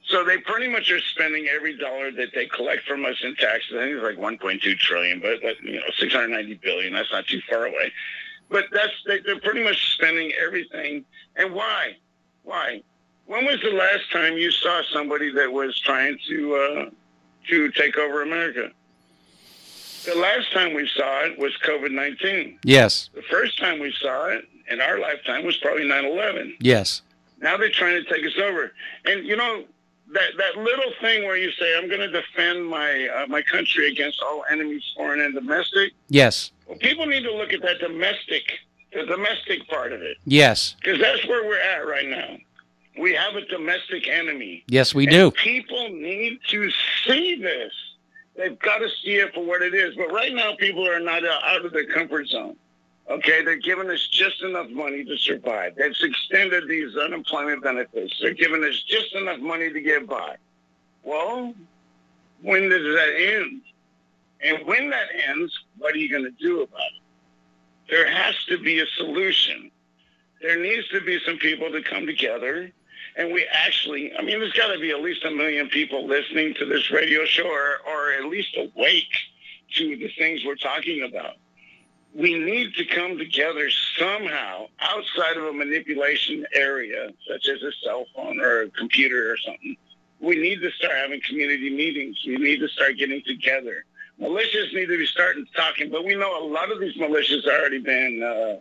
So they pretty much are spending every dollar that they collect from us in taxes. I think it's like 1.2 trillion, but 690 billion. That's not too far away. But they're pretty much spending everything. And why? Why? When was the last time you saw somebody that was trying to take over America? The last time we saw it was COVID-19. Yes. The first time we saw it in our lifetime was probably 9/11. Yes. Now they're trying to take us over. And, that little thing where you say, I'm going to defend my country against all enemies, foreign and domestic. Yes. Well, people need to look at the domestic part of it. Yes. Because that's where we're at right now. We have a domestic enemy. Yes, we do. People need to see this. They've got to see it for what it is. But right now, people are not out of their comfort zone. Okay, they're giving us just enough money to survive. They've extended these unemployment benefits. They're giving us just enough money to get by. Well, when does that end? And when that ends, what are you going to do about it? There has to be a solution. There needs to be some people to come together. And there's got to be at least 1 million people listening to this radio show or at least awake to the things we're talking about. We need to come together somehow outside of a manipulation area, such as a cell phone or a computer or something. We need to start having community meetings. We need to start getting together. Militias need to be starting talking, but we know a lot of these militias have already been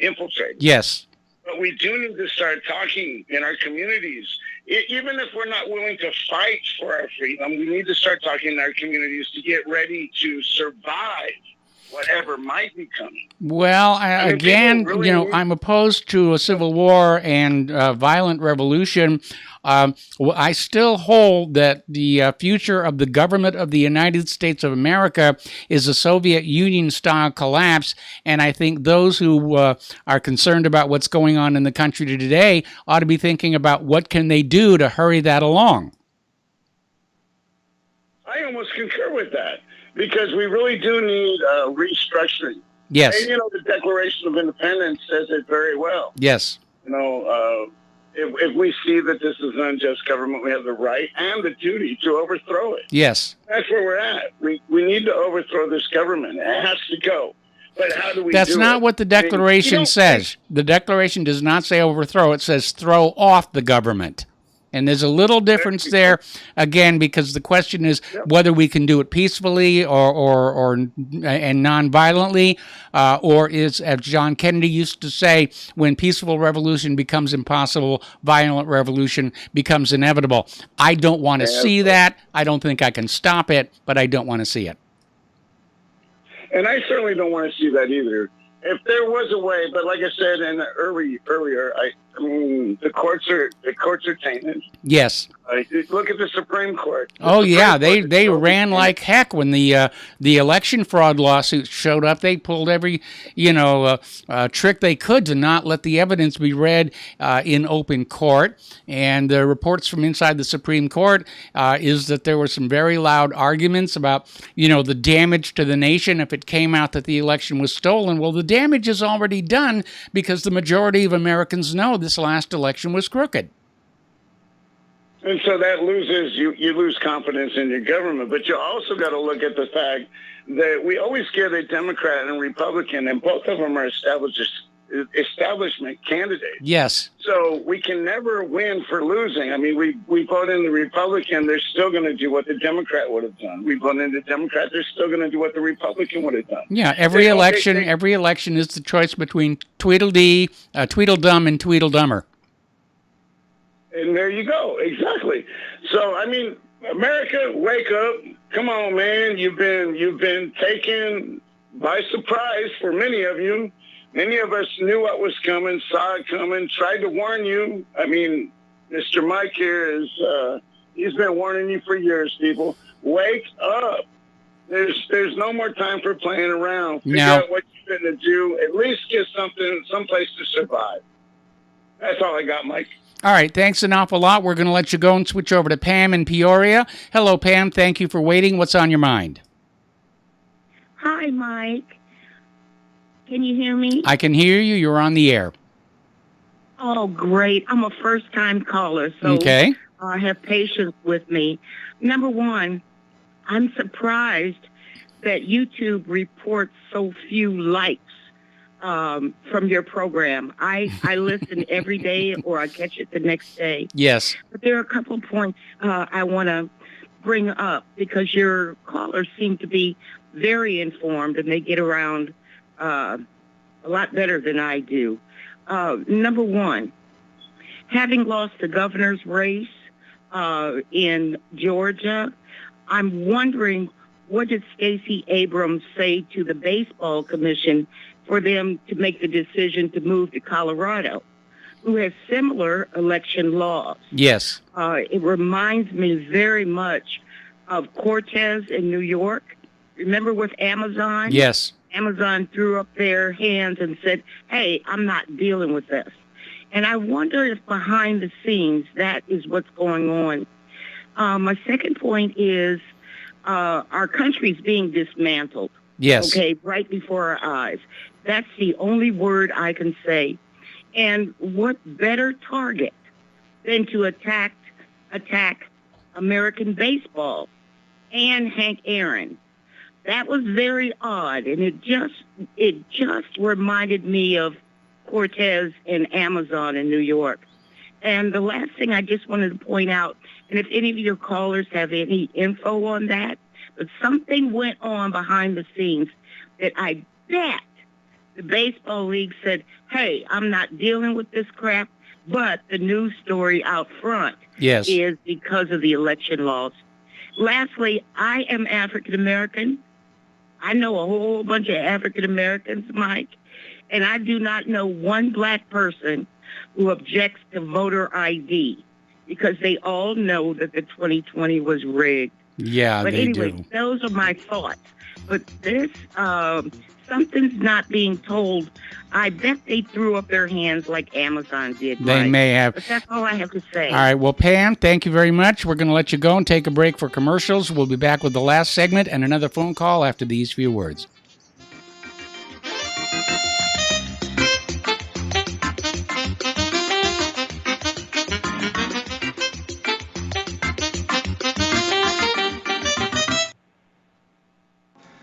infiltrated. Yes. But we do need to start talking in our communities. Even if we're not willing to fight for our freedom, we need to start talking in our communities to get ready to survive whatever might be coming. Well, I'm opposed to a civil war and violent revolution. I still hold that the future of the government of the United States of America is a Soviet Union-style collapse, and I think those who are concerned about what's going on in the country today ought to be thinking about what can they do to hurry that along. I almost concur with that. Because we really do need restructuring. Yes. And, the Declaration of Independence says it very well. Yes. If we see that this is an unjust government, we have the right and the duty to overthrow it. Yes. That's where we're at. We need to overthrow this government. It has to go. But how do we That's do not it? what the Declaration says. The Declaration does not say overthrow. It says throw off the government. And there's a little difference there, again, because the question is whether we can do it peacefully or non-violently, or is, as John Kennedy used to say, when peaceful revolution becomes impossible, violent revolution becomes inevitable. I don't want to see that. I don't think I can stop it, but I don't want to see it. And I certainly don't want to see that either. if there was a way, but like I said earlier, I mean, the courts are tainted. Yes. Look at the Supreme Court. They ran like heck when the election fraud lawsuit showed up. They pulled every trick they could to not let the evidence be read in open court. And the reports from inside the Supreme Court is that there were some very loud arguments about the damage to the nation if it came out that the election was stolen. Well, the damage is already done because the majority of Americans know this last election was crooked. And so that loses, you lose confidence in your government. But you also got to look at the fact that we always get a Democrat and Republican, and both of them are establishment candidates. Yes. So we can never win for losing. I mean, we vote in the Republican, they're still going to do what the Democrat would have done. We vote in the Democrat, they're still going to do what the Republican would have done. Yeah, every election is the choice between Tweedledee, Tweedledum, and Tweedledummer. And there you go. Exactly. So, I mean, America, wake up. Come on, man. You've been taken by surprise for many of you. Many of us knew what was coming, saw it coming, tried to warn you. I mean, Mr. Mike here he's been warning you for years, people. Wake up. There's no more time for playing around. Figure out what you're going to do. At least get someplace to survive. That's all I got, Mike. All right, thanks an awful lot. We're going to let you go and switch over to Pam in Peoria. Hello, Pam. Thank you for waiting. What's on your mind? Hi, Mike. Can you hear me? I can hear you. You're on the air. Oh, great. I'm a first-time caller, so have patience with me. Number one, I'm surprised that YouTube reports so few likes from your program. I listen every day or I catch it the next day. Yes. But there are a couple points I want to bring up because your callers seem to be very informed and they get around a lot better than I do. Number one, having lost the governor's race in Georgia, I'm wondering what did Stacey Abrams say to the baseball commission for them to make the decision to move to Colorado, who has similar election laws. Yes. It reminds me very much of Cortez in New York. Remember with Amazon? Yes. Amazon threw up their hands and said, hey, I'm not dealing with this. And I wonder if behind the scenes that is what's going on. My second point is our country's being dismantled. Yes. Okay, right before our eyes. That's the only word I can say. And what better target than to attack American baseball and Hank Aaron? That was very odd, and it just reminded me of Cortez and Amazon in New York. And the last thing I just wanted to point out, and if any of your callers have any info on that, but something went on behind the scenes that I bet the baseball league said, hey, I'm not dealing with this crap, but the news story out front is because of the election laws. Lastly, I am African American. I know a whole bunch of African Americans, Mike, and I do not know one black person who objects to voter ID because they all know that the 2020 was rigged. Yeah, but anyway, those are my thoughts. But this, something's not being told. I bet they threw up their hands like Amazon did. They may have. But that's all I have to say. All right. Well, Pam, thank you very much. We're going to let you go and take a break for commercials. We'll be back with the last segment and another phone call after these few words.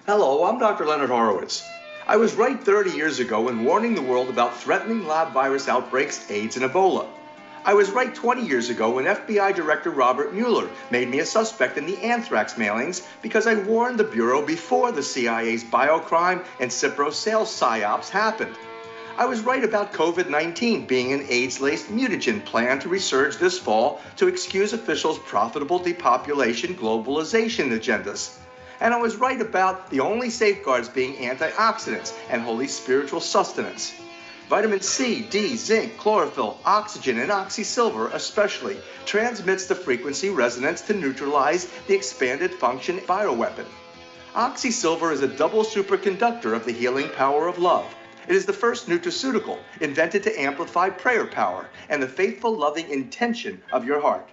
Hello, I'm Dr. Leonard Horowitz. I was right 30 years ago in warning the world about threatening lab virus outbreaks, AIDS, and Ebola. I was right 20 years ago when FBI Director Robert Mueller made me a suspect in the anthrax mailings because I warned the Bureau before the CIA's biocrime and Cipro sales psyops happened. I was right about COVID-19 being an AIDS-laced mutagen plan to resurge this fall to excuse officials' profitable depopulation globalization agendas. And I was right about the only safeguards being antioxidants and holy spiritual sustenance. Vitamin C, D, zinc, chlorophyll, oxygen, and oxysilver especially transmits the frequency resonance to neutralize the expanded function bioweapon. Oxysilver is a double superconductor of the healing power of love. It is the first nutraceutical invented to amplify prayer power and the faithful, loving intention of your heart.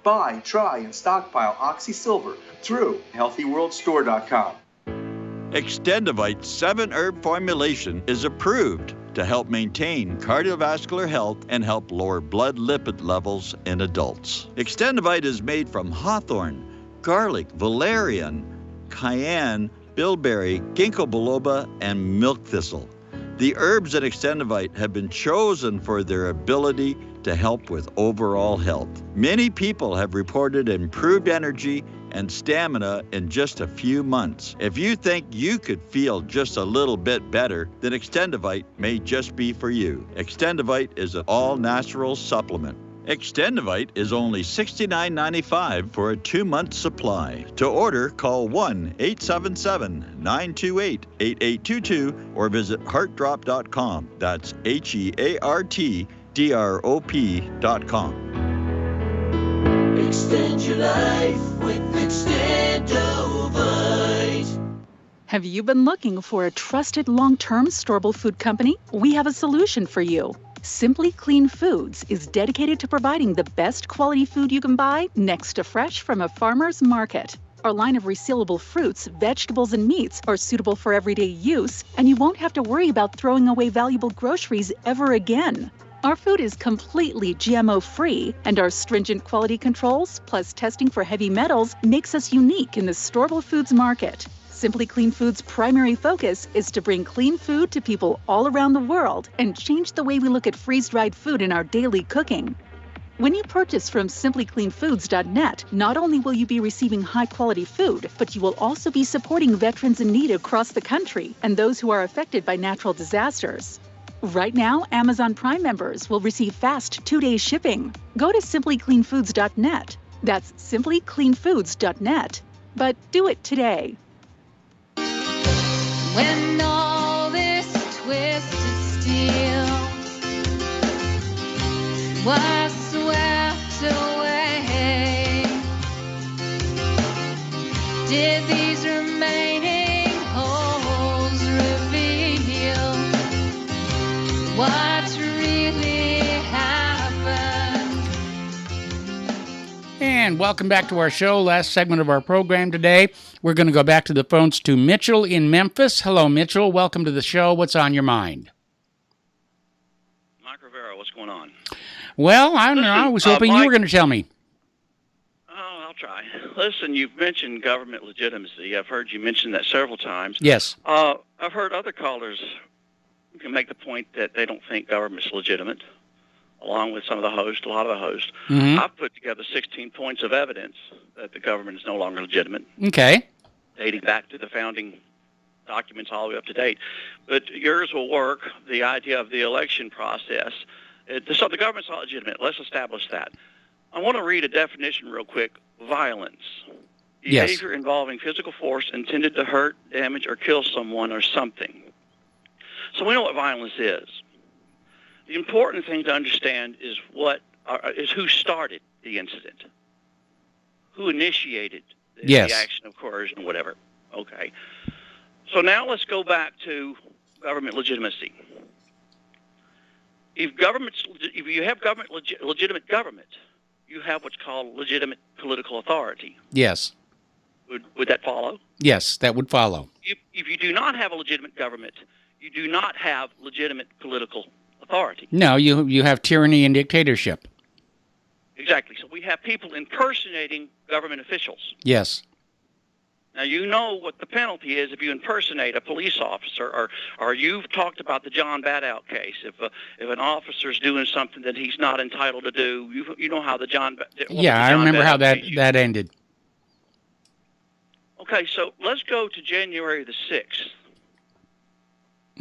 Buy, try, and stockpile Oxysilver through HealthyWorldStore.com. Extendivite 7-herb formulation is approved to help maintain cardiovascular health and help lower blood lipid levels in adults. Extendivite is made from hawthorn, garlic, valerian, cayenne, bilberry, ginkgo biloba, and milk thistle. The herbs in Extendivite have been chosen for their ability to help with overall health. Many people have reported improved energy and stamina in just a few months. If you think you could feel just a little bit better, then Extendivite may just be for you. Extendivite is an all-natural supplement. Extendivite is only $69.95 for a 2-month supply. To order, call 1-877-928-8822 or visit heartdrop.com. That's HEARTDROP.com. Extend your life with Extendovite. Have you been looking for a trusted long-term storable food company? We have a solution for you. Simply Clean Foods is dedicated to providing the best quality food you can buy next to fresh from a farmer's market. Our line of resealable fruits, vegetables, and meats are suitable for everyday use, and you won't have to worry about throwing away valuable groceries ever again. Our food is completely GMO-free, and our stringent quality controls, plus testing for heavy metals, makes us unique in the storable foods market. Simply Clean Foods' primary focus is to bring clean food to people all around the world and change the way we look at freeze-dried food in our daily cooking. When you purchase from simplycleanfoods.net, not only will you be receiving high-quality food, but you will also be supporting veterans in need across the country and those who are affected by natural disasters. Right now, Amazon Prime members will receive fast 2-day shipping. Go to simplycleanfoods.net. That's simplycleanfoods.net. But do it today. When all this twisted steel was swept away, did these remaining holes reveal what really happened? And welcome back to our show. Last segment of our program today. We're going to go back to the phones to Mitchell in Memphis. Hello, Mitchell. Welcome to the show. What's on your mind? Mike Rivero, what's going on? Well, I don't know. I was hoping Mike, you were going to tell me. Oh, I'll try. Listen, you've mentioned government legitimacy. I've heard you mention that several times. Yes. I've heard other callers can make the point that they don't think government's legitimate, along with some of the hosts, a lot of the hosts. Mm-hmm. I've put together 16 points of evidence that the government is no longer legitimate. Okay. Dating back to the founding documents all the way up to date. But yours will work, the idea of the election process. So the government's not legitimate. Let's establish that. I want to read a definition real quick. Violence. Behavior involving physical force intended to hurt, damage, or kill someone or something. So we know what violence is. The important thing to understand is who started the incident, who initiated the action of coercion, whatever. Okay. So now let's go back to government legitimacy. If you have legitimate government, you have what's called legitimate political authority. Yes. Would that follow? Yes, that would follow. If you do not have a legitimate government, you do not have legitimate political authority. No, you have tyranny and dictatorship. Exactly. So we have people impersonating government officials. Yes. Now, you know what the penalty is if you impersonate a police officer, or you've talked about the John Badout case. If an officer's doing something that he's not entitled to do, you know how the John I remember how that ended. Okay, so let's go to January the 6th.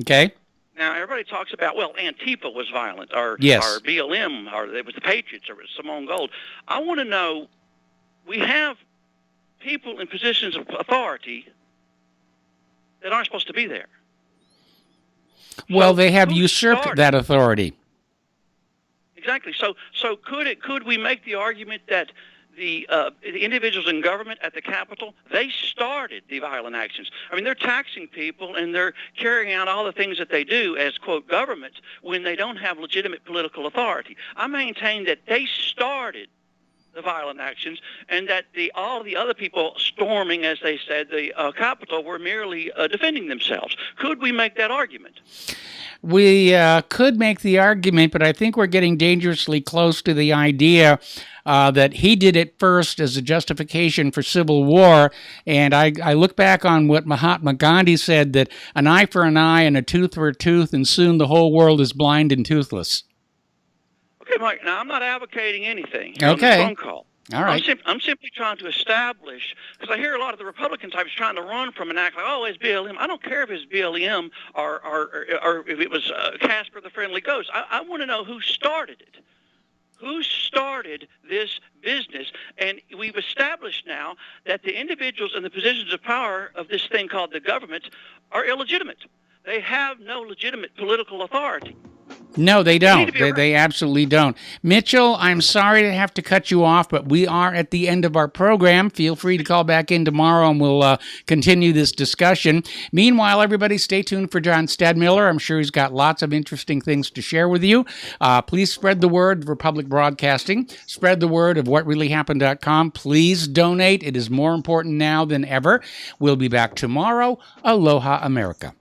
Okay. Now, everybody talks about, Antifa was violent, or BLM, or it was the Patriots, or it was Simone Gold. I want to know, we have people in positions of authority that aren't supposed to be there. Well, So they have who usurped started? that authority. Exactly. So could we make the argument that the individuals in government at the Capitol, they started the violent actions? I mean, they're taxing people and they're carrying out all the things that they do as, quote, government when they don't have legitimate political authority. I maintain that they started the violent actions and that all the other people storming, as they said, the Capitol were merely defending themselves. Could we make that argument? We could make the argument, but I think we're getting dangerously close to the idea that he did it first as a justification for civil war. And I look back on what Mahatma Gandhi said, that an eye for an eye and a tooth for a tooth, and soon the whole world is blind and toothless. Okay, Mike, now I'm not advocating anything Okay. on this phone call. All right. I'm simply trying to establish, because I hear a lot of the Republican types trying to run from an act like, oh, it's BLM. I don't care if it's BLM or if it was Casper the Friendly Ghost. I want to know who started it. Who started this business? And we've established now that the individuals in the positions of power of this thing called the government are illegitimate. They have no legitimate political authority. No, they don't. They absolutely don't. Mitchell, I'm sorry to have to cut you off, but we are at the end of our program. Feel free to call back in tomorrow and we'll continue this discussion. Meanwhile, everybody stay tuned for John Stadmiller. I'm sure he's got lots of interesting things to share with you. Please spread the word of Republic Broadcasting. Spread the word of whatreallyhappened.com. Please donate. It is more important now than ever. We'll be back tomorrow. Aloha, America.